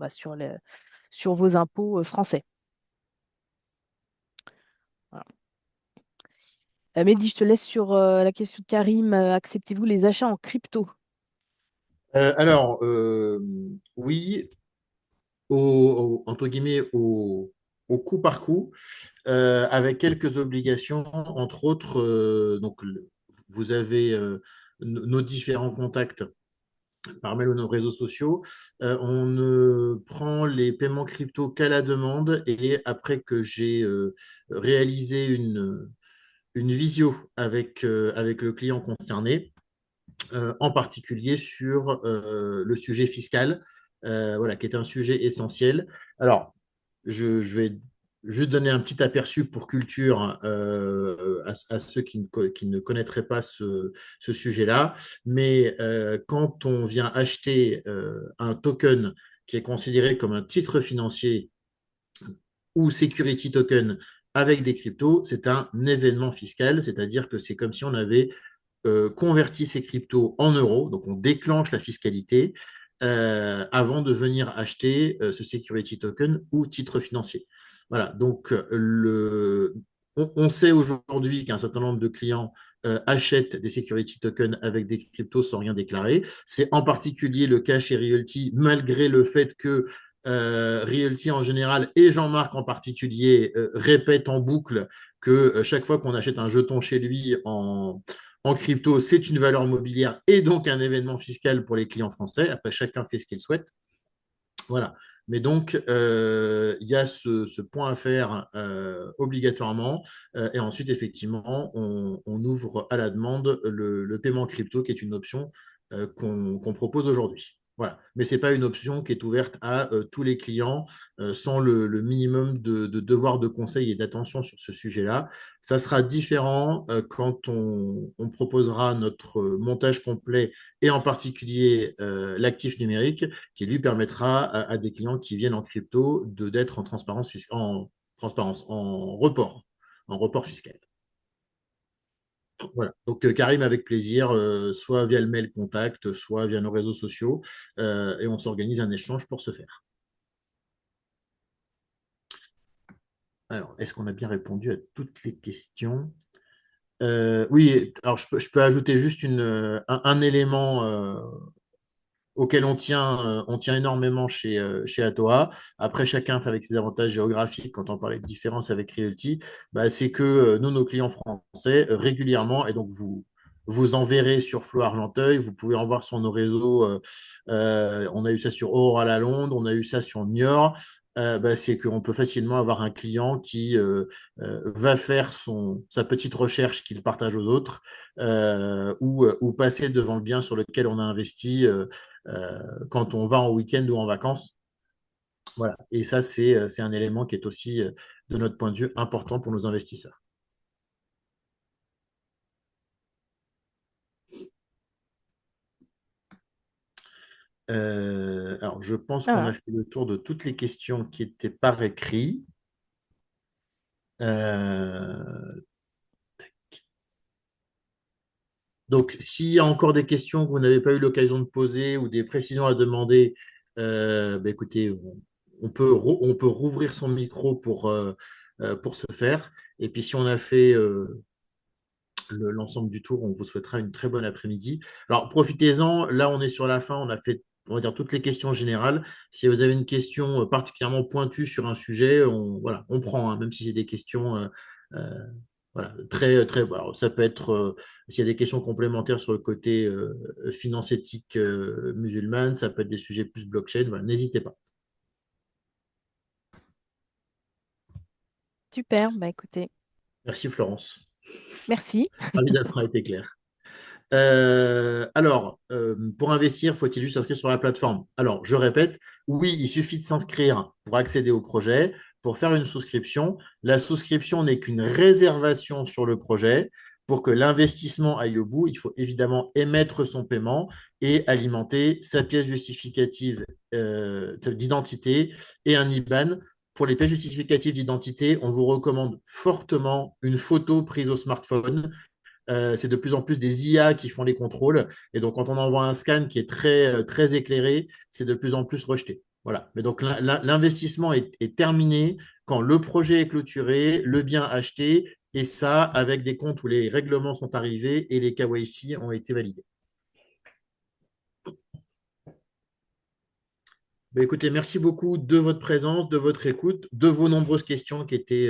sur vos impôts français. Voilà. Mehdi, je te laisse sur la question de Karim. Acceptez-vous les achats en crypto? Alors, oui, entre guillemets, au coup par coup, avec quelques obligations, entre autres, vous avez nos différents contacts par mail ou nos réseaux sociaux. On ne prend les paiements crypto qu'à la demande et après que j'ai réalisé une visio avec le client concerné, en particulier sur le sujet fiscal, voilà, qui est un sujet essentiel. Alors, je vais juste donner un petit aperçu pour culture à ceux qui ne connaîtraient pas ce sujet-là. Mais quand on vient acheter un token qui est considéré comme un titre financier ou security token avec des cryptos, c'est un événement fiscal, c'est-à-dire que c'est comme si on avait convertit ces cryptos en euros, donc on déclenche la fiscalité. avant de venir acheter ce security token ou titre financier. Voilà, donc on sait aujourd'hui qu'un certain nombre de clients achètent des security tokens avec des cryptos sans rien déclarer. C'est en particulier le cas chez Realty, malgré le fait que Realty en général et Jean-Marc en particulier répètent en boucle que chaque fois qu'on achète un jeton chez lui en crypto, c'est une valeur mobilière et donc un événement fiscal pour les clients français. Après, chacun fait ce qu'il souhaite. Voilà. Mais donc, il y a ce point à faire obligatoirement. Et ensuite, effectivement, on ouvre à la demande le paiement crypto, qui est une option qu'on propose aujourd'hui. Voilà. Mais ce n'est pas une option qui est ouverte à tous les clients sans le minimum de devoir de conseil et d'attention sur ce sujet-là. Ça sera différent quand on proposera notre montage complet et en particulier l'actif numérique qui lui permettra à des clients qui viennent en crypto d'être en transparence, en report fiscal. Voilà. Donc, Karim, avec plaisir, soit via le mail contact, soit via nos réseaux sociaux, et on s'organise un échange pour ce faire. Alors, est-ce qu'on a bien répondu à toutes les questions? Oui, alors je peux ajouter juste un élément auquel on tient énormément chez Atoa. Après, chacun fait avec ses avantages géographiques. Quand on parlait de différence avec Realty, bah, c'est que nous, nos clients français, régulièrement, et donc vous en verrez sur Flo Argenteuil, vous pouvez en voir sur nos réseaux. On a eu ça sur Aurora Lalonde, on a eu ça sur Niort. Bah, c'est qu'on peut facilement avoir un client qui va faire sa petite recherche qu'il partage aux autres ou passer devant le bien sur lequel on a investi quand on va en week-end ou en vacances. Voilà. Et ça, c'est un élément qui est aussi, de notre point de vue, important pour nos investisseurs. Alors, je pense qu'on a fait le tour de toutes les questions qui étaient par écrit. Donc, s'il y a encore des questions que vous n'avez pas eu l'occasion de poser ou des précisions à demander, bah, écoutez, on peut rouvrir son micro pour ce faire. Et puis, si on a fait l'ensemble du tour, on vous souhaitera une très bonne après-midi. Alors, profitez-en. Là, on est sur la fin. On a fait, on va dire, toutes les questions générales. Si vous avez une question particulièrement pointue sur un sujet, voilà, on prend, hein, même si c'est des questions voilà, voilà, ça peut être, s'il y a des questions complémentaires sur le côté finance éthique musulmane, ça peut être des sujets plus blockchain. Voilà, n'hésitez pas. Super, bah écoutez. Merci Florence. Merci. Ravi d'avoir été clair. Alors, pour investir, faut-il juste s'inscrire sur la plateforme? Alors, je répète, oui, il suffit de s'inscrire pour accéder au projet, pour faire une souscription. La souscription n'est qu'une réservation sur le projet. Pour que l'investissement aille au bout, il faut évidemment émettre son paiement et alimenter sa pièce justificative d'identité et un IBAN. Pour les pièces justificatives d'identité, on vous recommande fortement une photo prise au smartphone. C'est de plus en plus des IA qui font les contrôles. Et donc, quand on envoie un scan qui est très éclairé, c'est de plus en plus rejeté. Voilà. Mais donc, l'investissement est terminé quand le projet est clôturé, le bien acheté, et ça avec des comptes où les règlements sont arrivés et les KYC ont été validés. Ben, écoutez, merci beaucoup de votre présence, de votre écoute, de vos nombreuses questions qui étaient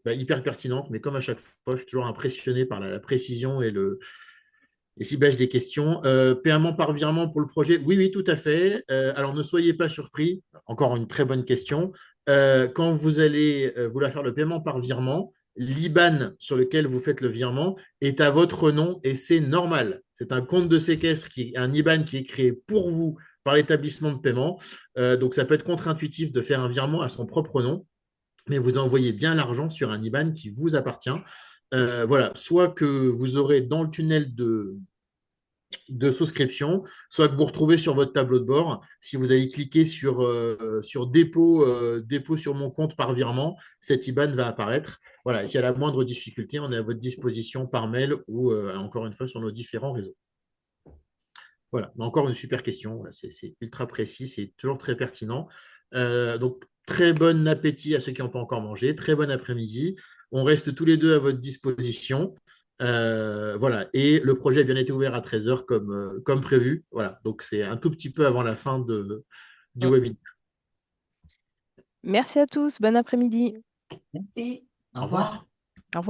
hyper pertinentes. Mais comme à chaque fois, je suis toujours impressionné par la précision et les ciblages des questions. Paiement par virement pour le projet, oui, oui, tout à fait. Alors, ne soyez pas surpris. Encore une très bonne question. Quand vous allez vouloir faire le paiement par virement, l'IBAN sur lequel vous faites le virement est à votre nom et c'est normal. C'est un compte de séquestre, un IBAN qui est créé pour vous par l'établissement de paiement. Donc, ça peut être contre-intuitif de faire un virement à son propre nom, mais vous envoyez bien l'argent sur un IBAN qui vous appartient. Voilà, soit que vous aurez dans le tunnel de souscription, soit que vous retrouvez sur votre tableau de bord. Si vous allez cliquer sur dépôt sur mon compte par virement, cet IBAN va apparaître. Voilà, et s'il y a la moindre difficulté, on est à votre disposition par mail ou encore une fois sur nos différents réseaux. Voilà, mais encore une super question. Voilà, c'est ultra précis, c'est toujours très pertinent. Donc, très bon appétit à ceux qui n'ont pas encore mangé. Très bon après-midi. On reste tous les deux à votre disposition. Voilà, et le projet a bien été ouvert à 13h comme prévu. Voilà, donc c'est un tout petit peu avant la fin du Mm. webinaire. Merci à tous, bon après-midi. Merci. Au Au revoir. revoir.